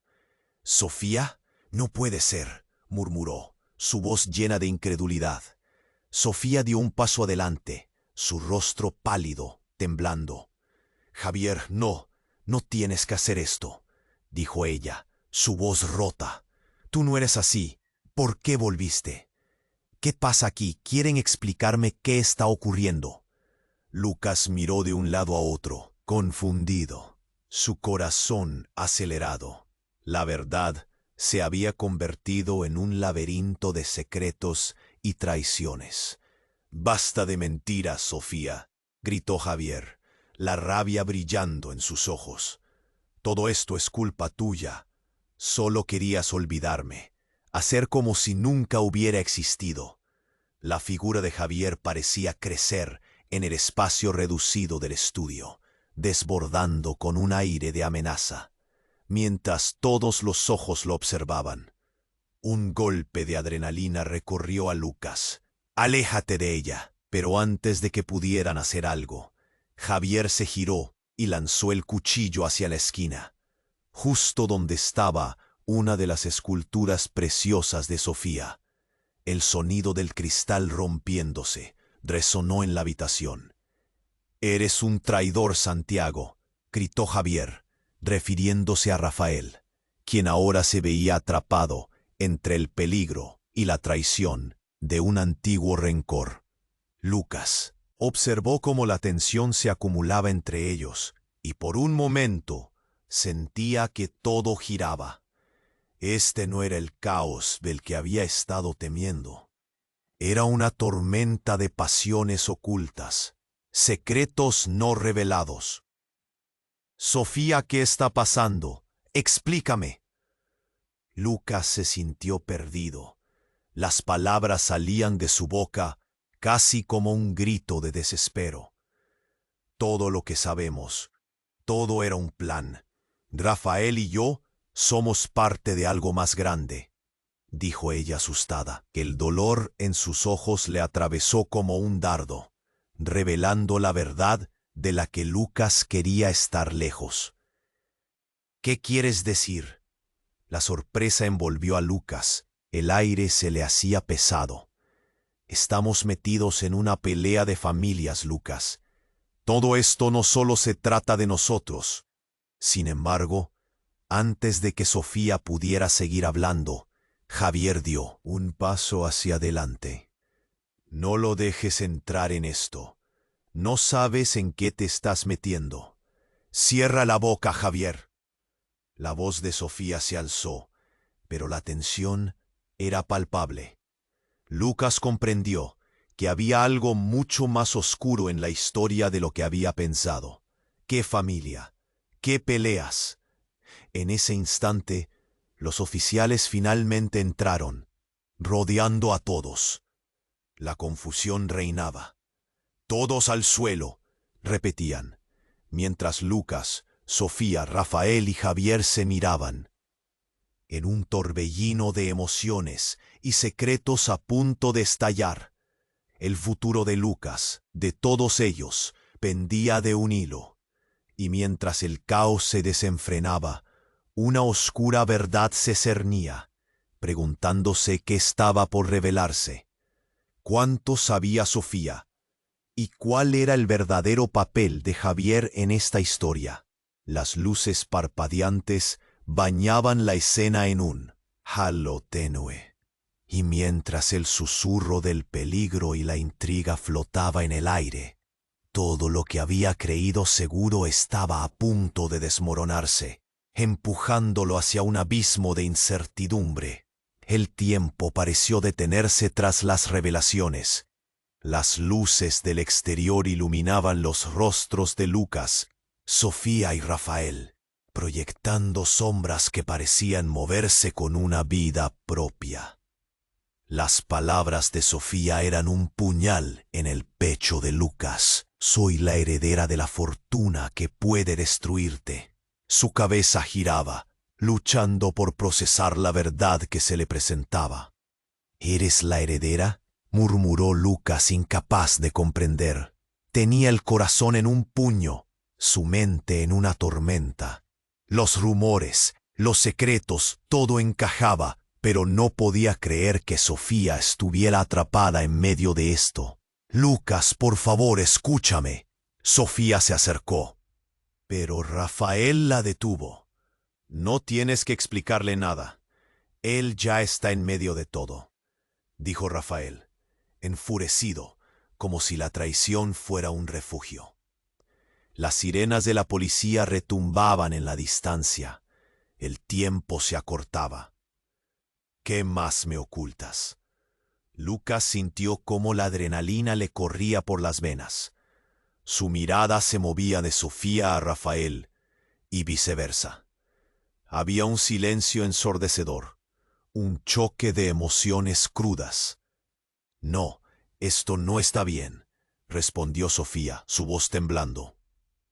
«¿Sofía? No puede ser», murmuró, su voz llena de incredulidad. Sofía dio un paso adelante, su rostro pálido, temblando. «Javier, no tienes que hacer esto», dijo ella, su voz rota. «Tú no eres así. ¿Por qué volviste? ¿Qué pasa aquí? ¿Quieren explicarme qué está ocurriendo?». Lucas miró de un lado a otro, confundido, su corazón acelerado. La verdad se había convertido en un laberinto de secretos y traiciones. «Basta de mentiras, Sofía», gritó Javier, la rabia brillando en sus ojos. «Todo esto es culpa tuya. Solo querías olvidarme, hacer como si nunca hubiera existido». La figura de Javier parecía crecer en el espacio reducido del estudio, desbordando con un aire de amenaza, mientras todos los ojos lo observaban. Un golpe de adrenalina recorrió a Lucas. «Aléjate de ella». Pero antes de que pudieran hacer algo, Javier se giró y lanzó el cuchillo hacia la esquina, justo donde estaba una de las esculturas preciosas de Sofía. El sonido del cristal rompiéndose resonó en la habitación. «Eres un traidor, Santiago», gritó Javier, refiriéndose a Rafael, quien ahora se veía atrapado entre el peligro y la traición de un antiguo rencor. Lucas observó cómo la tensión se acumulaba entre ellos, y por un momento sentía que todo giraba. Este no era el caos del que había estado temiendo. Era una tormenta de pasiones ocultas, secretos no revelados. «Sofía, ¿qué está pasando? Explícame». Lucas se sintió perdido. Las palabras salían de su boca casi como un grito de desespero. «Todo lo que sabemos, todo era un plan. Rafael y yo somos parte de algo más grande», dijo ella asustada. El dolor en sus ojos le atravesó como un dardo, revelando la verdad de la que Lucas quería estar lejos. «¿Qué quieres decir?». La sorpresa envolvió a Lucas. El aire se le hacía pesado. «Estamos metidos en una pelea de familias, Lucas. Todo esto no solo se trata de nosotros». Sin embargo, antes de que Sofía pudiera seguir hablando, Javier dio un paso hacia adelante. «No lo dejes entrar en esto. No sabes en qué te estás metiendo. Cierra la boca, Javier». La voz de Sofía se alzó, pero la tensión era palpable. Lucas comprendió que había algo mucho más oscuro en la historia de lo que había pensado. ¿Qué familia? ¿Qué peleas? En ese instante, los oficiales finalmente entraron, rodeando a todos. La confusión reinaba. «Todos al suelo», repetían, mientras Lucas, Sofía, Rafael y Javier se miraban. En un torbellino de emociones y secretos a punto de estallar, el futuro de Lucas, de todos ellos, pendía de un hilo. Y mientras el caos se desenfrenaba, una oscura verdad se cernía, preguntándose qué estaba por revelarse. ¿Cuánto sabía Sofía? ¿Y cuál era el verdadero papel de Javier en esta historia? Las luces parpadeantes bañaban la escena en un halo tenue, y mientras el susurro del peligro y la intriga flotaba en el aire, todo lo que había creído seguro estaba a punto de desmoronarse, empujándolo hacia un abismo de incertidumbre. El tiempo pareció detenerse tras las revelaciones. Las luces del exterior iluminaban los rostros de Lucas, Sofía y Rafael, proyectando sombras que parecían moverse con una vida propia. Las palabras de Sofía eran un puñal en el pecho de Lucas. Soy la heredera de la fortuna que puede destruirte. Su cabeza giraba, luchando por procesar la verdad que se le presentaba. ¿Eres la heredera?, murmuró Lucas, incapaz de comprender. Tenía el corazón en un puño, su mente en una tormenta. Los rumores, los secretos, todo encajaba, pero no podía creer que Sofía estuviera atrapada en medio de esto. Lucas, por favor, escúchame. Sofía se acercó, pero Rafael la detuvo. No tienes que explicarle nada. Él ya está en medio de todo, dijo Rafael, enfurecido, como si la traición fuera un refugio. Las sirenas de la policía retumbaban en la distancia. El tiempo se acortaba. ¿Qué más me ocultas? Lucas sintió cómo la adrenalina le corría por las venas. Su mirada se movía de Sofía a Rafael y viceversa. Había un silencio ensordecedor, un choque de emociones crudas. No, esto no está bien, respondió Sofía, su voz temblando.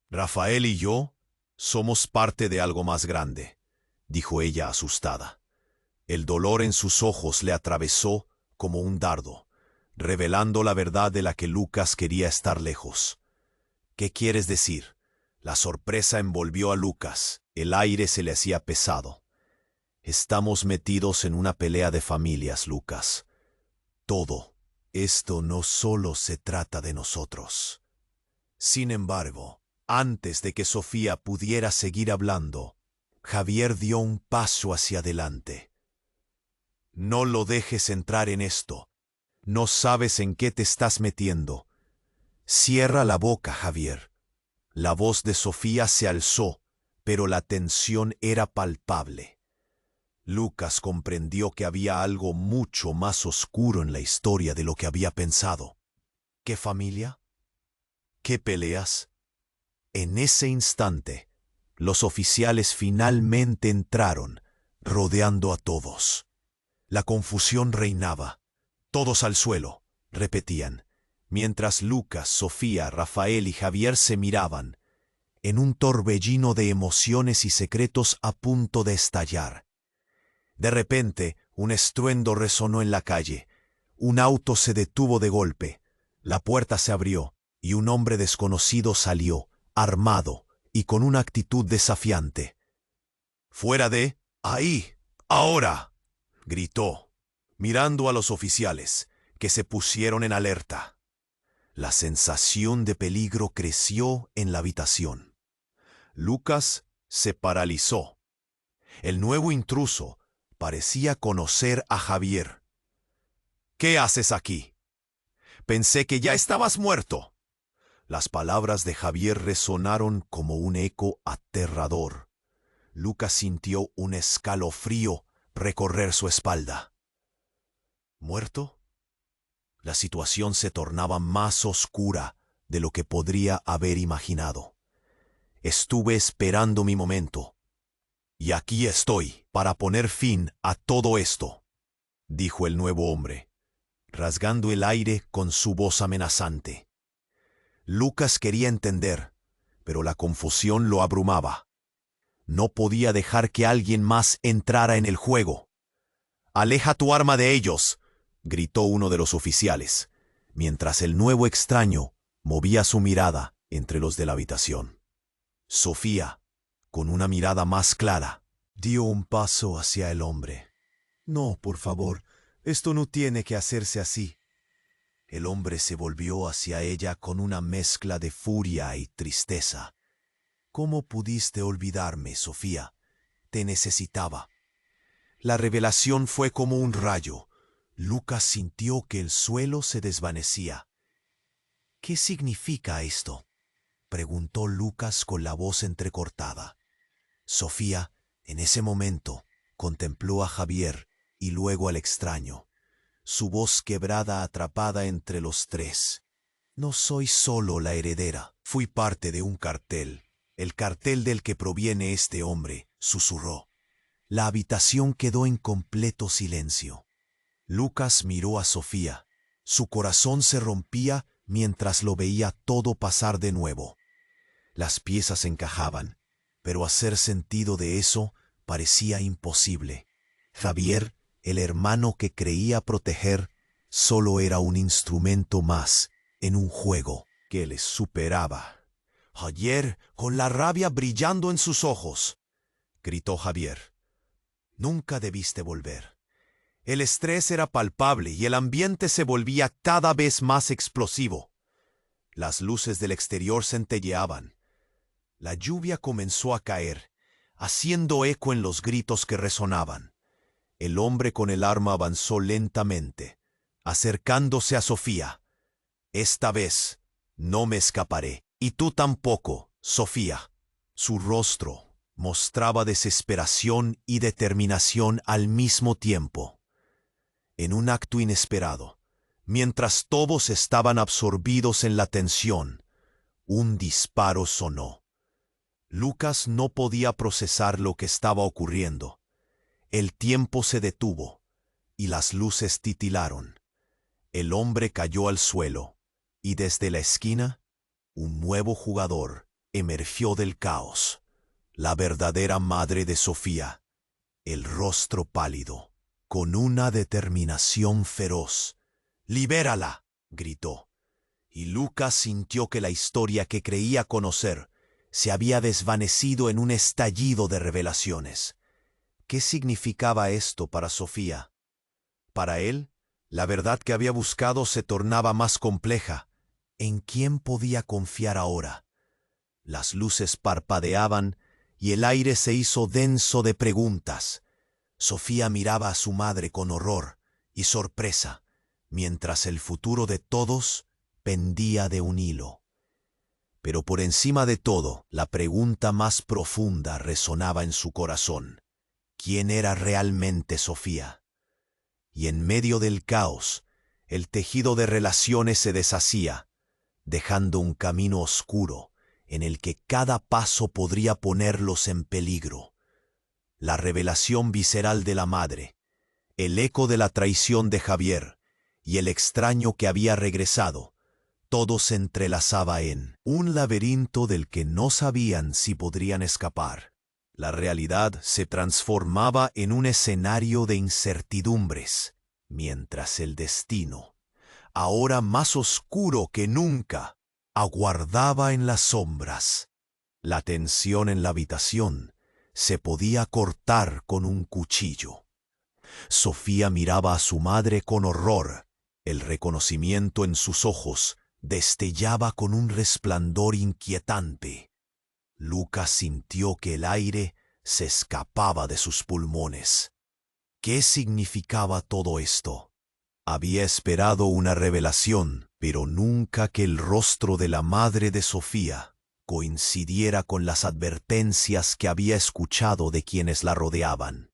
Rafael y yo somos parte de algo más grande, dijo ella asustada. El dolor en sus ojos le atravesó como un dardo, revelando la verdad de la que Lucas quería estar lejos. ¿Qué quieres decir? La sorpresa envolvió a Lucas, el aire se le hacía pesado. Estamos metidos en una pelea de familias, Lucas. Todo esto no solo se trata de nosotros. Sin embargo, antes de que Sofía pudiera seguir hablando, Javier dio un paso hacia adelante. No lo dejes entrar en esto. No sabes en qué te estás metiendo. Cierra la boca, Javier. La voz de Sofía se alzó, pero la tensión era palpable. Lucas comprendió que había algo mucho más oscuro en la historia de lo que había pensado. ¿Qué familia? ¿Qué peleas? En ese instante, los oficiales finalmente entraron, rodeando a todos. La confusión reinaba. Todos al suelo, repetían, mientras Lucas, Sofía, Rafael y Javier se miraban, en un torbellino de emociones y secretos a punto de estallar. De repente, un estruendo resonó en la calle. Un auto se detuvo de golpe. La puerta se abrió y un hombre desconocido salió, armado y con una actitud desafiante. «¡Fuera de ahí! ¡Ahora!», gritó, mirando a los oficiales, que se pusieron en alerta. La sensación de peligro creció en la habitación. Lucas se paralizó. El nuevo intruso parecía conocer a Javier. «¿Qué haces aquí? Pensé que ya estabas muerto». Las palabras de Javier resonaron como un eco aterrador. Lucas sintió un escalofrío recorrer su espalda. ¿Muerto? La situación se tornaba más oscura de lo que podría haber imaginado. Estuve esperando mi momento. Y aquí estoy para poner fin a todo esto, dijo el nuevo hombre, rasgando el aire con su voz amenazante. Lucas quería entender, pero la confusión lo abrumaba. No podía dejar que alguien más entrara en el juego. «¡Aleja tu arma de ellos!», gritó uno de los oficiales, mientras el nuevo extraño movía su mirada entre los de la habitación. Sofía, con una mirada más clara, dio un paso hacia el hombre. «No, por favor, esto no tiene que hacerse así». El hombre se volvió hacia ella con una mezcla de furia y tristeza. «¿Cómo pudiste olvidarme, Sofía? Te necesitaba». La revelación fue como un rayo. Lucas sintió que el suelo se desvanecía. «¿Qué significa esto?», preguntó Lucas con la voz entrecortada. Sofía, en ese momento, contempló a Javier y luego al extraño, su voz quebrada atrapada entre los tres. «No soy solo la heredera, fui parte de un cartel. El cartel del que proviene este hombre, susurró. La habitación quedó en completo silencio. Lucas miró a Sofía. Su corazón se rompía mientras lo veía todo pasar de nuevo. Las piezas encajaban, pero hacer sentido de eso parecía imposible. Javier, el hermano que creía proteger, solo era un instrumento más en un juego que les superaba. «Javier, con la rabia brillando en sus ojos», gritó Javier. «Nunca debiste volver». El estrés era palpable y el ambiente se volvía cada vez más explosivo. Las luces del exterior centelleaban. La lluvia comenzó a caer, haciendo eco en los gritos que resonaban. El hombre con el arma avanzó lentamente, acercándose a Sofía. «Esta vez no me escaparé, y tú tampoco, Sofía». Su rostro mostraba desesperación y determinación al mismo tiempo. En un acto inesperado, mientras todos estaban absorbidos en la tensión, un disparo sonó. Lucas no podía procesar lo que estaba ocurriendo. El tiempo se detuvo y las luces titilaron. El hombre cayó al suelo y desde la esquina, un nuevo jugador emergió del caos. La verdadera madre de Sofía, el rostro pálido, con una determinación feroz. «¡Libérala!», gritó. Y Lucas sintió que la historia que creía conocer se había desvanecido en un estallido de revelaciones. ¿Qué significaba esto para Sofía? Para él, la verdad que había buscado se tornaba más compleja. ¿En quién podía confiar ahora? Las luces parpadeaban y el aire se hizo denso de preguntas. Sofía miraba a su madre con horror y sorpresa, mientras el futuro de todos pendía de un hilo. Pero por encima de todo, la pregunta más profunda resonaba en su corazón. ¿Quién era realmente Sofía? Y en medio del caos, el tejido de relaciones se deshacía, dejando un camino oscuro en el que cada paso podría ponerlos en peligro. La revelación visceral de la madre, el eco de la traición de Javier y el extraño que había regresado, todo se entrelazaba en un laberinto del que no sabían si podrían escapar. La realidad se transformaba en un escenario de incertidumbres, mientras el destino, ahora más oscuro que nunca, aguardaba en las sombras. La tensión en la habitación se podía cortar con un cuchillo. Sofía miraba a su madre con horror. El reconocimiento en sus ojos destellaba con un resplandor inquietante. Lucas sintió que el aire se escapaba de sus pulmones. ¿Qué significaba todo esto? Había esperado una revelación, pero nunca que el rostro de la madre de Sofía coincidiera con las advertencias que había escuchado de quienes la rodeaban.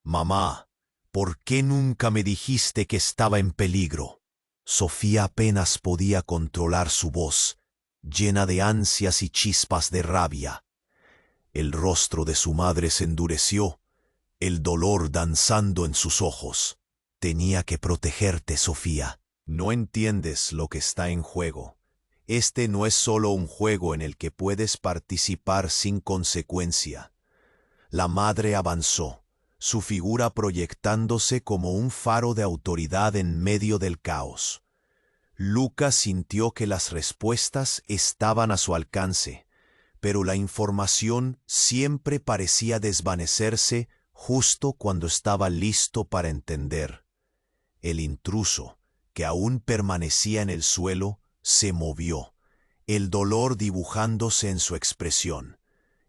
«Mamá, ¿por qué nunca me dijiste que estaba en peligro?». Sofía apenas podía controlar su voz, llena de ansias y chispas de rabia. El rostro de su madre se endureció, el dolor danzando en sus ojos. «Tenía que protegerte, Sofía. No entiendes lo que está en juego. Este no es solo un juego en el que puedes participar sin consecuencia». La madre avanzó, su figura proyectándose como un faro de autoridad en medio del caos. Lucas sintió que las respuestas estaban a su alcance, pero la información siempre parecía desvanecerse justo cuando estaba listo para entender. El intruso, que aún permanecía en el suelo, se movió, el dolor dibujándose en su expresión.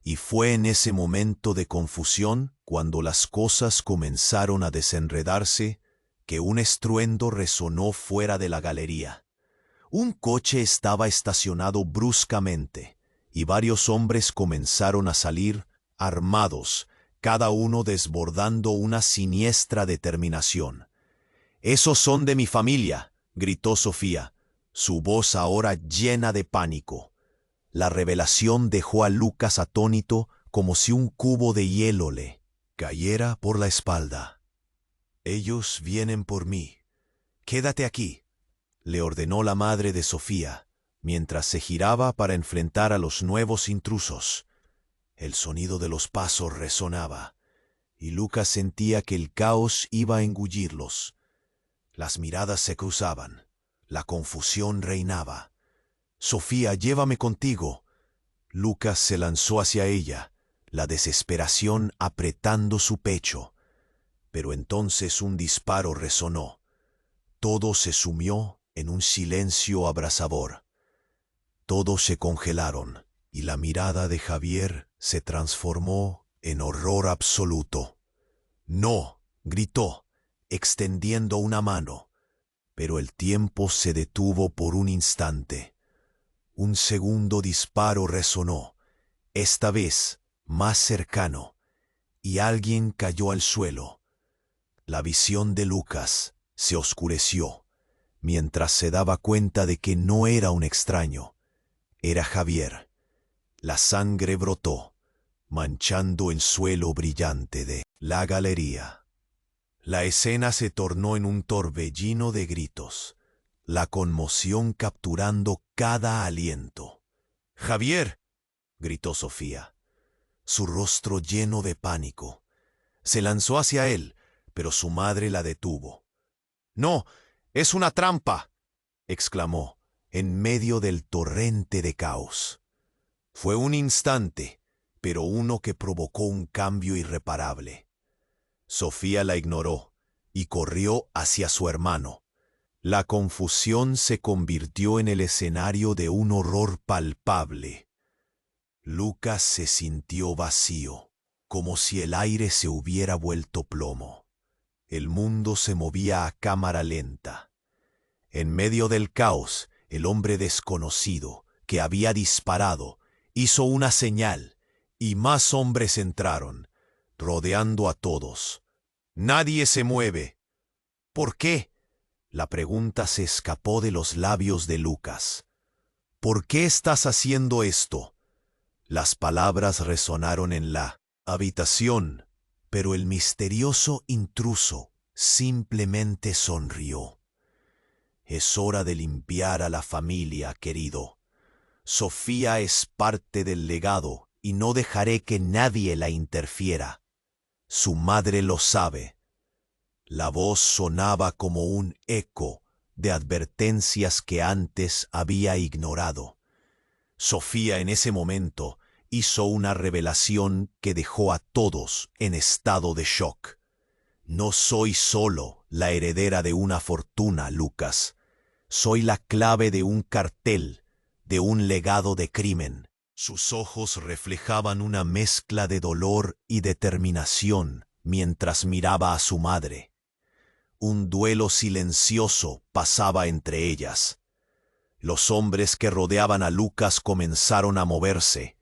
Y fue en ese momento de confusión, cuando las cosas comenzaron a desenredarse, que un estruendo resonó fuera de la galería. Un coche estaba estacionado bruscamente, y varios hombres comenzaron a salir, armados, cada uno desbordando una siniestra determinación. «¡Esos son de mi familia!», gritó Sofía, su voz ahora llena de pánico. La revelación dejó a Lucas atónito como si un cubo de hielo le cayera por la espalda. «Ellos vienen por mí. Quédate aquí», le ordenó la madre de Sofía, mientras se giraba para enfrentar a los nuevos intrusos. El sonido de los pasos resonaba, y Lucas sentía que el caos iba a engullirlos. Las miradas se cruzaban, la confusión reinaba. «Sofía, llévame contigo». Lucas se lanzó hacia ella, la desesperación apretando su pecho. Pero entonces un disparo resonó. Todo se sumió en un silencio abrasador. Todos se congelaron, y la mirada de Javier se transformó en horror absoluto. «No», gritó, extendiendo una mano. Pero el tiempo se detuvo por un instante. Un segundo disparo resonó, esta vez más cercano, y alguien cayó al suelo. La visión de Lucas se oscureció, mientras se daba cuenta de que no era un extraño. Era Javier. La sangre brotó, manchando el suelo brillante de la galería. La escena se tornó en un torbellino de gritos, la conmoción capturando cada aliento. «¡Javier!», gritó Sofía, su rostro lleno de pánico. Se lanzó hacia él, pero su madre la detuvo. «¡No! ¡Es una trampa!», exclamó, en medio del torrente de caos. Fue un instante, pero uno que provocó un cambio irreparable. Sofía la ignoró y corrió hacia su hermano. La confusión se convirtió en el escenario de un horror palpable. Lucas se sintió vacío, como si el aire se hubiera vuelto plomo. El mundo se movía a cámara lenta. En medio del caos, el hombre desconocido que había disparado hizo una señal, y más hombres entraron, rodeando a todos. «Nadie se mueve». «¿Por qué?», la pregunta se escapó de los labios de Lucas. «¿Por qué estás haciendo esto?». Las palabras resonaron en la habitación, pero el misterioso intruso simplemente sonrió. «Es hora de limpiar a la familia, querido. Sofía es parte del legado y no dejaré que nadie la interfiera. Su madre lo sabe». La voz sonaba como un eco de advertencias que antes había ignorado. Sofía en ese momento hizo una revelación que dejó a todos en estado de shock. «No soy solo la heredera de una fortuna, Lucas. Soy la clave de un cartel, de un legado de crimen». Sus ojos reflejaban una mezcla de dolor y determinación mientras miraba a su madre. Un duelo silencioso pasaba entre ellas. Los hombres que rodeaban a Lucas comenzaron a moverse,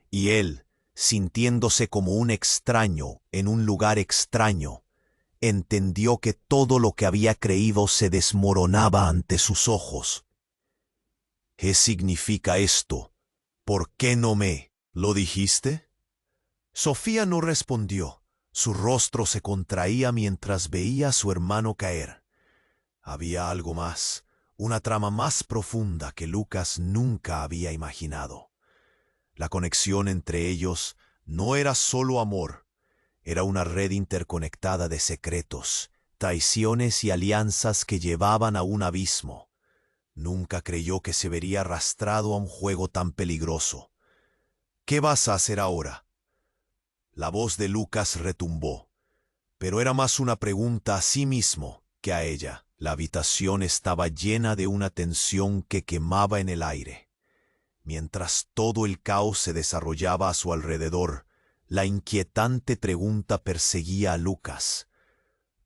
y él, sintiéndose como un extraño en un lugar extraño, entendió que todo lo que había creído se desmoronaba ante sus ojos. «¿Qué significa esto? ¿Por qué no me lo dijiste?». Sofía no respondió. Su rostro se contraía mientras veía a su hermano caer. Había algo más, una trama más profunda que Lucas nunca había imaginado. La conexión entre ellos no era solo amor, era una red interconectada de secretos, traiciones y alianzas que llevaban a un abismo. Nunca creyó que se vería arrastrado a un juego tan peligroso. «¿Qué vas a hacer ahora?». La voz de Lucas retumbó, pero era más una pregunta a sí mismo que a ella. La habitación estaba llena de una tensión que quemaba en el aire. Mientras todo el caos se desarrollaba a su alrededor, la inquietante pregunta perseguía a Lucas.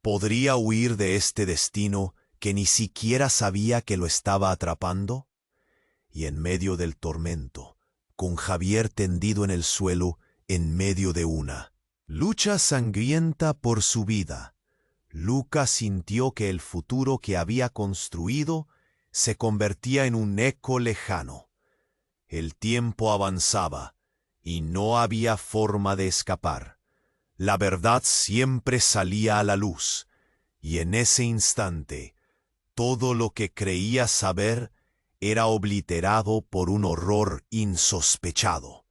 ¿Podría huir de este destino que ni siquiera sabía que lo estaba atrapando? Y en medio del tormento, con Javier tendido en el suelo, en medio de una lucha sangrienta por su vida, Lucas sintió que el futuro que había construido se convertía en un eco lejano. El tiempo avanzaba y no había forma de escapar. La verdad siempre salía a la luz, y en ese instante todo lo que creía saber era obliterado por un horror insospechado.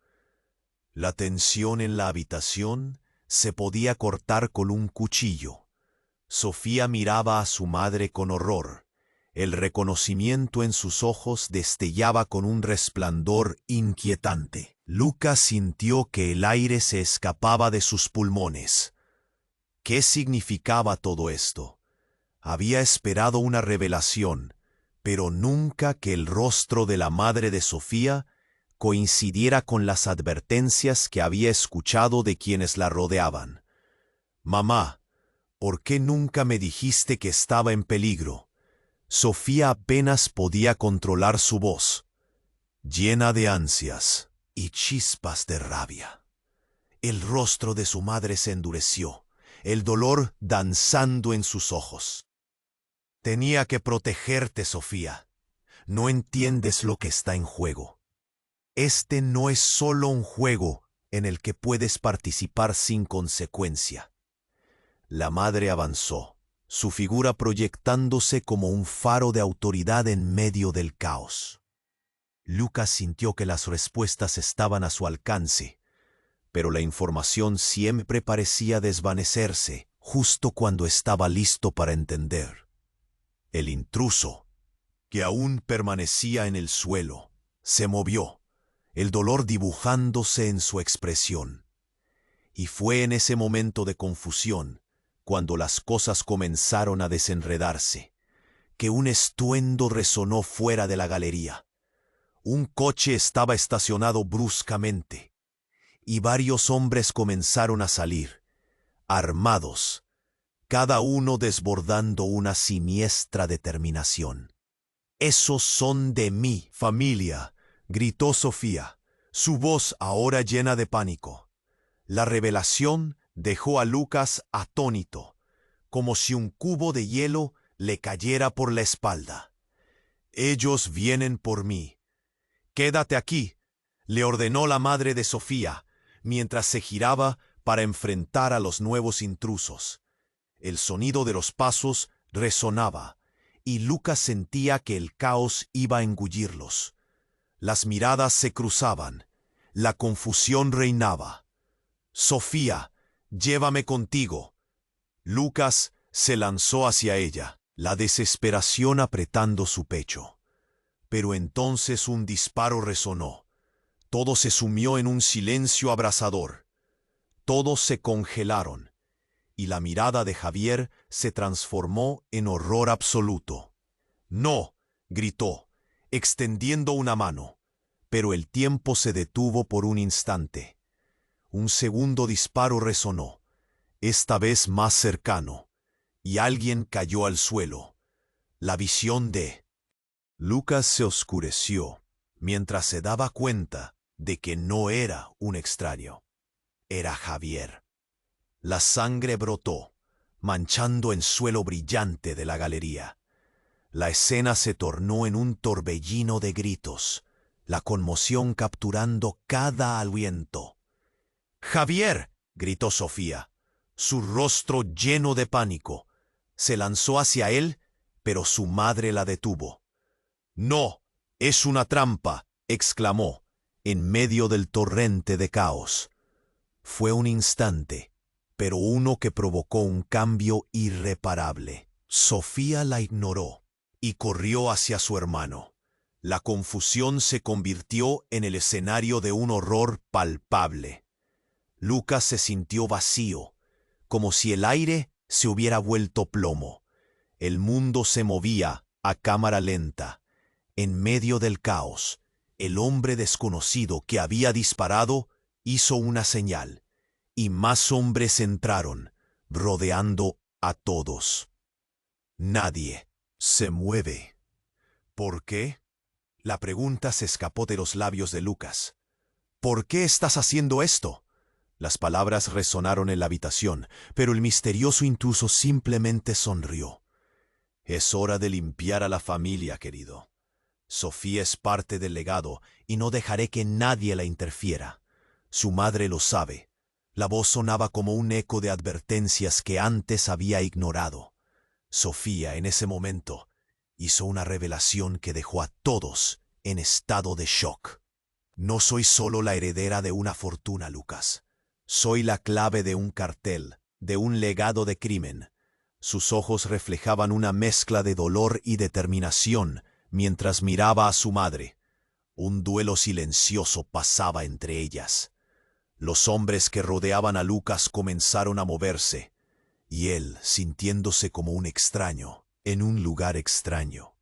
La tensión en la habitación se podía cortar con un cuchillo. Sofía miraba a su madre con horror. El reconocimiento en sus ojos destellaba con un resplandor inquietante. Lucas sintió que el aire se escapaba de sus pulmones. ¿Qué significaba todo esto? Había esperado una revelación, pero nunca que el rostro de la madre de Sofía coincidiera con las advertencias que había escuchado de quienes la rodeaban. «Mamá, ¿por qué nunca me dijiste que estaba en peligro?» Sofía apenas podía controlar su voz, llena de ansias y chispas de rabia. El rostro de su madre se endureció, el dolor danzando en sus ojos. «Tenía que protegerte, Sofía. No entiendes lo que está en juego. Este no es solo un juego en el que puedes participar sin consecuencia». La madre avanzó, su figura proyectándose como un faro de autoridad en medio del caos. Lucas sintió que las respuestas estaban a su alcance, pero la información siempre parecía desvanecerse justo cuando estaba listo para entender. El intruso, que aún permanecía en el suelo, se movió, el dolor dibujándose en su expresión. Y fue en ese momento de confusión, cuando las cosas comenzaron a desenredarse, que un estruendo resonó fuera de la galería. Un coche estaba estacionado bruscamente, y varios hombres comenzaron a salir, armados, cada uno desbordando una siniestra determinación. «Esos son de mi familia», gritó Sofía, su voz ahora llena de pánico. La revelación dejó a Lucas atónito, como si un cubo de hielo le cayera por la espalda. «Ellos vienen por mí. Quédate aquí», le ordenó la madre de Sofía, mientras se giraba para enfrentar a los nuevos intrusos. El sonido de los pasos resonaba, y Lucas sentía que el caos iba a engullirlos. Las miradas se cruzaban, la confusión reinaba. «Sofía, llévame contigo». Lucas se lanzó hacia ella, la desesperación apretando su pecho. Pero entonces un disparo resonó. Todo se sumió en un silencio abrasador. Todos se congelaron, y la mirada de Javier se transformó en horror absoluto. «No», gritó, extendiendo una mano, pero el tiempo se detuvo por un instante. Un segundo disparo resonó, esta vez más cercano, y alguien cayó al suelo. La visión de Lucas se oscureció mientras se daba cuenta de que no era un extraño. Era Javier. La sangre brotó, manchando el suelo brillante de la galería. La escena se tornó en un torbellino de gritos, la conmoción capturando cada aliento. «¡Javier!», gritó Sofía, su rostro lleno de pánico. Se lanzó hacia él, pero su madre la detuvo. «No, es una trampa», exclamó, en medio del torrente de caos. Fue un instante, pero uno que provocó un cambio irreparable. Sofía la ignoró y corrió hacia su hermano. La confusión se convirtió en el escenario de un horror palpable. Lucas se sintió vacío, como si el aire se hubiera vuelto plomo. El mundo se movía a cámara lenta. En medio del caos, el hombre desconocido que había disparado hizo una señal, y más hombres entraron, rodeando a todos. Nadie se mueve. ¿Por qué? La pregunta se escapó de los labios de Lucas. «¿Por qué estás haciendo esto?». Las palabras resonaron en la habitación, pero el misterioso intruso simplemente sonrió. «Es hora de limpiar a la familia, querido. Sofía es parte del legado y no dejaré que nadie la interfiera. Su madre lo sabe. La voz sonaba como un eco de advertencias que antes había ignorado. Sofía, en ese momento, hizo una revelación que dejó a todos en estado de shock. No soy solo la heredera de una fortuna, Lucas. Soy la clave de un cartel, de un legado de crimen. Sus ojos reflejaban una mezcla de dolor y determinación mientras miraba a su madre. Un duelo silencioso pasaba entre ellas. Los hombres que rodeaban a Lucas comenzaron a moverse, y él, sintiéndose como un extraño, en un lugar extraño,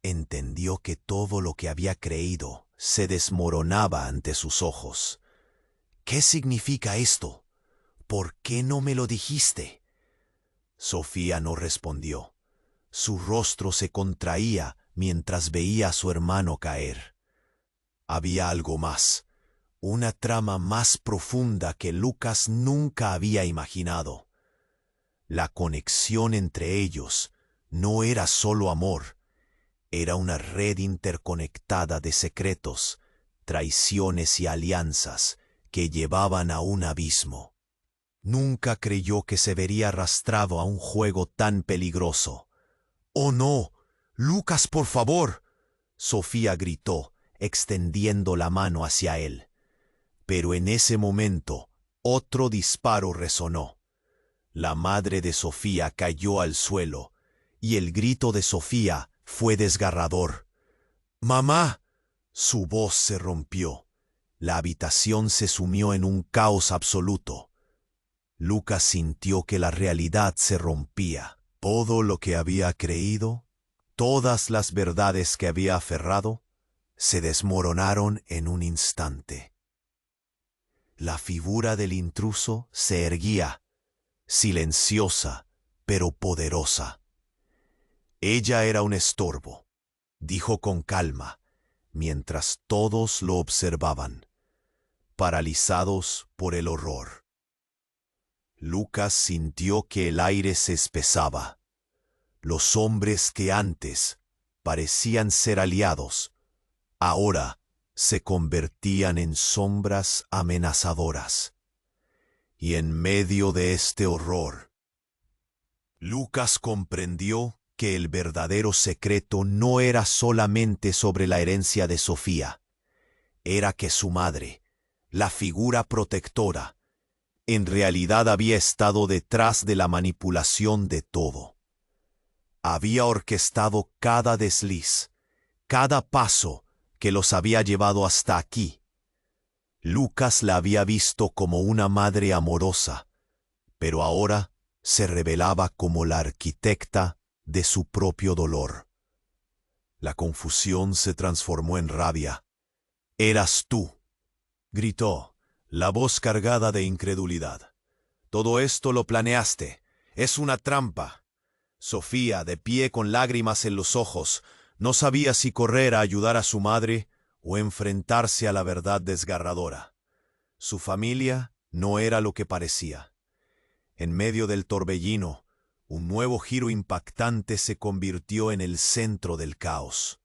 entendió que todo lo que había creído se desmoronaba ante sus ojos. ¿Qué significa esto? ¿Por qué no me lo dijiste? Sofía no respondió. Su rostro se contraía mientras veía a su hermano caer. Había algo más, una trama más profunda que Lucas nunca había imaginado. La conexión entre ellos no era solo amor, era una red interconectada de secretos, traiciones y alianzas que llevaban a un abismo. Nunca creyó que se vería arrastrado a un juego tan peligroso. ¡Oh no! ¡Lucas, por favor!, Sofía gritó, extendiendo la mano hacia él. Pero en ese momento, otro disparo resonó. La madre de Sofía cayó al suelo, y el grito de Sofía fue desgarrador. ¡Mamá! Su voz se rompió. La habitación se sumió en un caos absoluto. Lucas sintió que la realidad se rompía. Todo lo que había creído, todas las verdades que había aferrado, se desmoronaron en un instante. La figura del intruso se erguía, silenciosa pero poderosa. Ella era un estorbo, dijo con calma, mientras todos lo observaban, paralizados por el horror. Lucas sintió que el aire se espesaba. Los hombres que antes parecían ser aliados, ahora se convertían en sombras amenazadoras. Y en medio de este horror, Lucas comprendió que el verdadero secreto no era solamente sobre la herencia de Sofía, era que su madre, la figura protectora, en realidad había estado detrás de la manipulación de todo. Había orquestado cada desliz, cada paso que los había llevado hasta aquí. Lucas la había visto como una madre amorosa, pero ahora se revelaba como la arquitecta de su propio dolor. La confusión se transformó en rabia. «¡Eras tú!», gritó, la voz cargada de incredulidad. «Todo esto lo planeaste. Es una trampa». Sofía, de pie con lágrimas en los ojos, no sabía si correr a ayudar a su madre o enfrentarse a la verdad desgarradora. Su familia no era lo que parecía. En medio del torbellino, un nuevo giro impactante se convirtió en el centro del caos.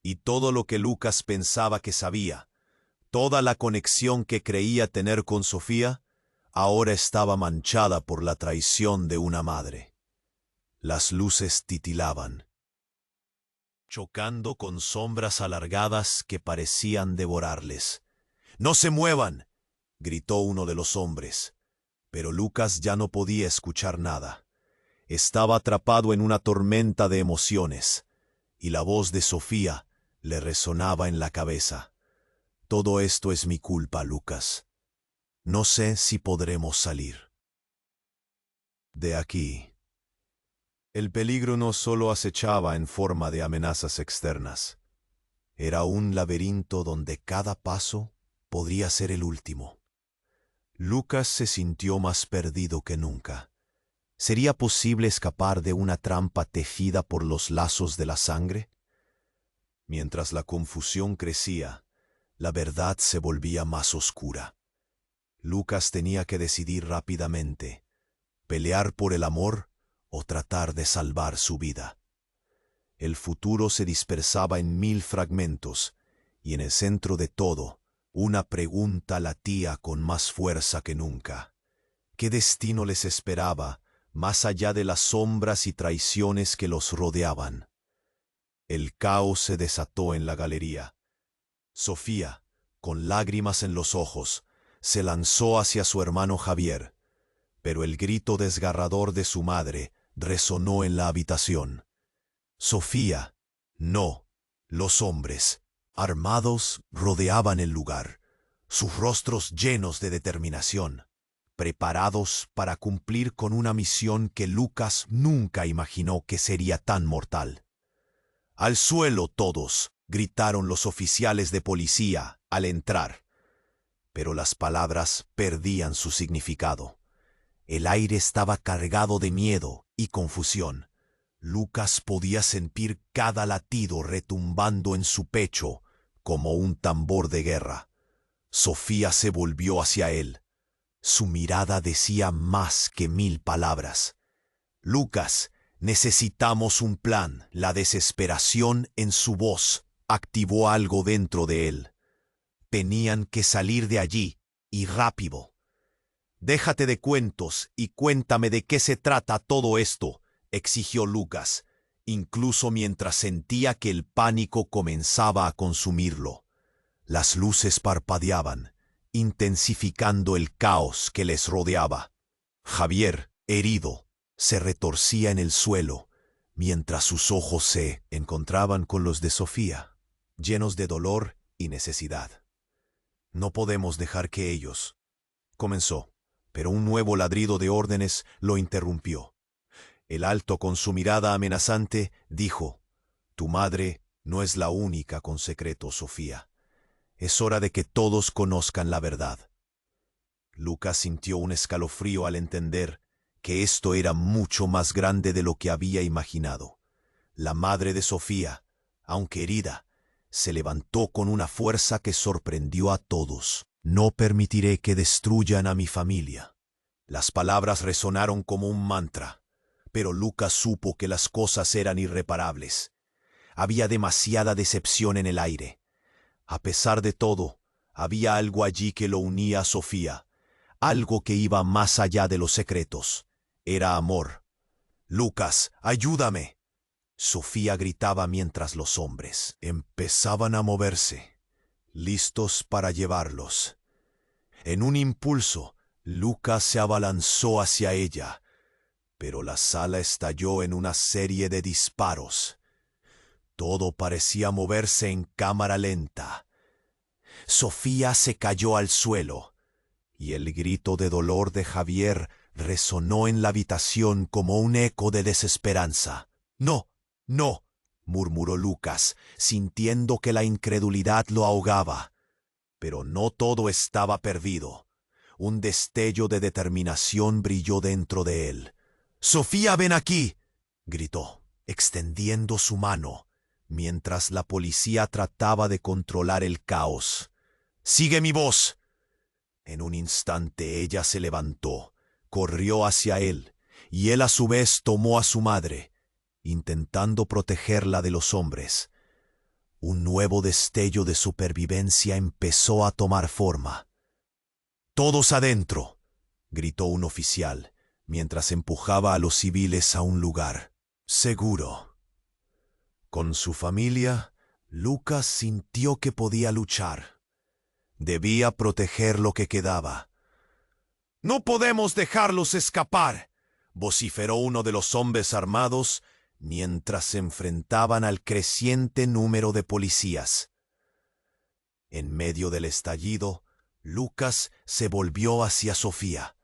Y todo lo que Lucas pensaba que sabía, toda la conexión que creía tener con Sofía, ahora estaba manchada por la traición de una madre. Las luces titilaban, chocando con sombras alargadas que parecían devorarles. «¡No se muevan!», gritó uno de los hombres. Pero Lucas ya no podía escuchar nada. Estaba atrapado en una tormenta de emociones, y la voz de Sofía le resonaba en la cabeza. «Todo esto es mi culpa, Lucas. No sé si podremos salir de aquí». El peligro no solo acechaba en forma de amenazas externas. Era un laberinto donde cada paso podría ser el último. Lucas se sintió más perdido que nunca. ¿Sería posible escapar de una trampa tejida por los lazos de la sangre? Mientras la confusión crecía, la verdad se volvía más oscura. Lucas tenía que decidir rápidamente: pelear por el amor o tratar de salvar su vida. El futuro se dispersaba en 1000 fragmentos, y en el centro de todo, una pregunta latía con más fuerza que nunca. ¿Qué destino les esperaba, más allá de las sombras y traiciones que los rodeaban? El caos se desató en la galería. Sofía, con lágrimas en los ojos, se lanzó hacia su hermano Javier, pero el grito desgarrador de su madre resonó en la habitación. Sofía, no. Los hombres, armados, rodeaban el lugar, sus rostros llenos de determinación, preparados para cumplir con una misión que Lucas nunca imaginó que sería tan mortal. «¡Al suelo todos!», gritaron los oficiales de policía al entrar. Pero las palabras perdían su significado. El aire estaba cargado de miedo y confusión. Lucas podía sentir cada latido retumbando en su pecho como un tambor de guerra. Sofía se volvió hacia él. Su mirada decía más que 1000 palabras. «Lucas, necesitamos un plan». La desesperación en su voz activó algo dentro de él. Tenían que salir de allí, y rápido. «Déjate de cuentos y cuéntame de qué se trata todo esto», exigió Lucas, incluso mientras sentía que el pánico comenzaba a consumirlo. Las luces parpadeaban, intensificando el caos que les rodeaba. Javier, herido, se retorcía en el suelo, mientras sus ojos se encontraban con los de Sofía, llenos de dolor y necesidad. «No podemos dejar que ellos», comenzó, pero un nuevo ladrido de órdenes lo interrumpió. El alto, con su mirada amenazante, dijo: «Tu madre no es la única con secretos, Sofía. Es hora de que todos conozcan la verdad». Lucas sintió un escalofrío al entender que esto era mucho más grande de lo que había imaginado. La madre de Sofía, aunque herida, se levantó con una fuerza que sorprendió a todos. «No permitiré que destruyan a mi familia». Las palabras resonaron como un mantra, pero Lucas supo que las cosas eran irreparables. Había demasiada decepción en el aire. A pesar de todo, había algo allí que lo unía a Sofía, algo que iba más allá de los secretos. Era amor. «Lucas, ayúdame», Sofía gritaba mientras los hombres empezaban a moverse, listos para llevarlos. En un impulso, Lucas se abalanzó hacia ella, pero la sala estalló en una serie de disparos. Todo parecía moverse en cámara lenta. Sofía se cayó al suelo, y el grito de dolor de Javier resonó en la habitación como un eco de desesperanza. «No, no», murmuró Lucas, sintiendo que la incredulidad lo ahogaba. Pero no todo estaba perdido. Un destello de determinación brilló dentro de él. «Sofía, ven aquí», gritó, extendiendo su mano, mientras la policía trataba de controlar el caos. «Sigue mi voz». En un instante ella se levantó, corrió hacia él, y él a su vez tomó a su madre, intentando protegerla de los hombres. Un nuevo destello de supervivencia empezó a tomar forma. «Todos adentro», gritó un oficial, mientras empujaba a los civiles a un lugar seguro. Con su familia, Lucas sintió que podía luchar. Debía proteger lo que quedaba. «No podemos dejarlos escapar», vociferó uno de los hombres armados mientras se enfrentaban al creciente número de policías. En medio del estallido, Lucas se volvió hacia Sofía.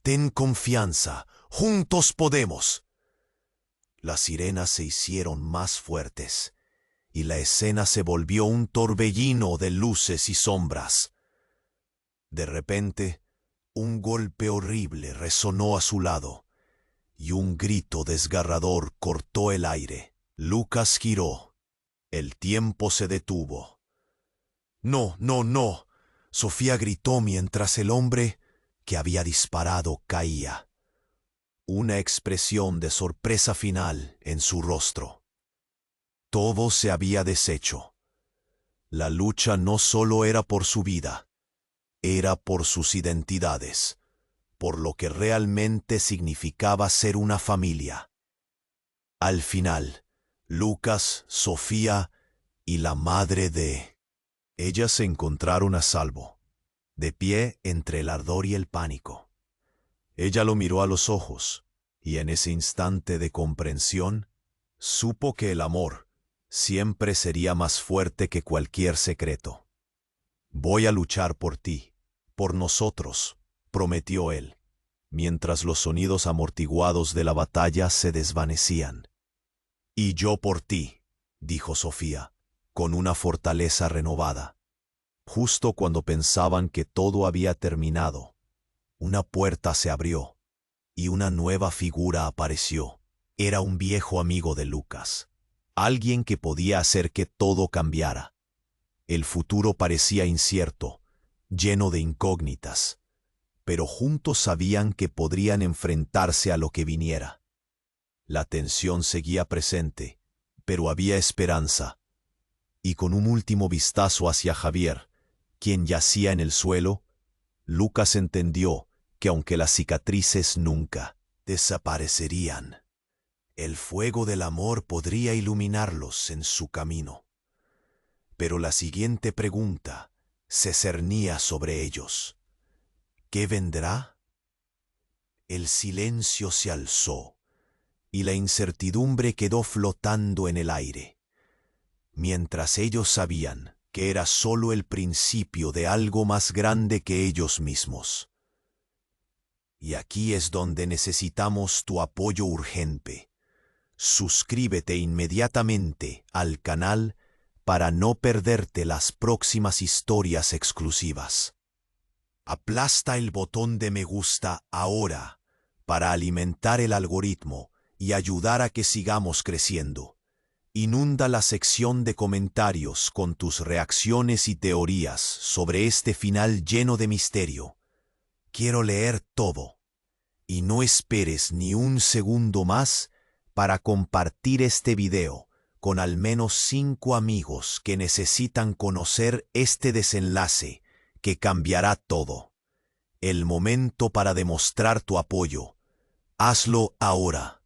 «Ten confianza, juntos podemos». Las sirenas se hicieron más fuertes, y la escena se volvió un torbellino de luces y sombras. De repente, un golpe horrible resonó a su lado, y un grito desgarrador cortó el aire. Lucas giró. El tiempo se detuvo. «No, no, no», Sofía gritó mientras el hombre que había disparado caía. Una expresión de sorpresa final en su rostro. Todo se había deshecho. La lucha no solo era por su vida, era por sus identidades, por lo que realmente significaba ser una familia. Al final, Lucas, Sofía y la madre de ellas se encontraron a salvo, de pie entre el ardor y el pánico. Ella lo miró a los ojos, y en ese instante de comprensión, supo que el amor siempre sería más fuerte que cualquier secreto. «Voy a luchar por ti, por nosotros», prometió él, mientras los sonidos amortiguados de la batalla se desvanecían. «Y yo por ti», dijo Sofía, con una fortaleza renovada. Justo cuando pensaban que todo había terminado, una puerta se abrió y una nueva figura apareció. Era un viejo amigo de Lucas, alguien que podía hacer que todo cambiara. El futuro parecía incierto, lleno de incógnitas, pero juntos sabían que podrían enfrentarse a lo que viniera. La tensión seguía presente, pero había esperanza. Y con un último vistazo hacia Javier, quien yacía en el suelo, Lucas entendió que aunque las cicatrices nunca desaparecerían, el fuego del amor podría iluminarlos en su camino. Pero la siguiente pregunta se cernía sobre ellos. ¿Qué vendrá? El silencio se alzó y la incertidumbre quedó flotando en el aire, mientras ellos sabían que era solo el principio de algo más grande que ellos mismos. Y aquí es donde necesitamos tu apoyo urgente. Suscríbete inmediatamente al canal para no perderte las próximas historias exclusivas. Aplasta el botón de me gusta ahora para alimentar el algoritmo y ayudar a que sigamos creciendo. Inunda la sección de comentarios con tus reacciones y teorías sobre este final lleno de misterio. Quiero leer todo. Y no esperes ni un segundo más para compartir este video con al menos 5 amigos que necesitan conocer este desenlace que cambiará todo. El momento para demostrar tu apoyo. Hazlo ahora.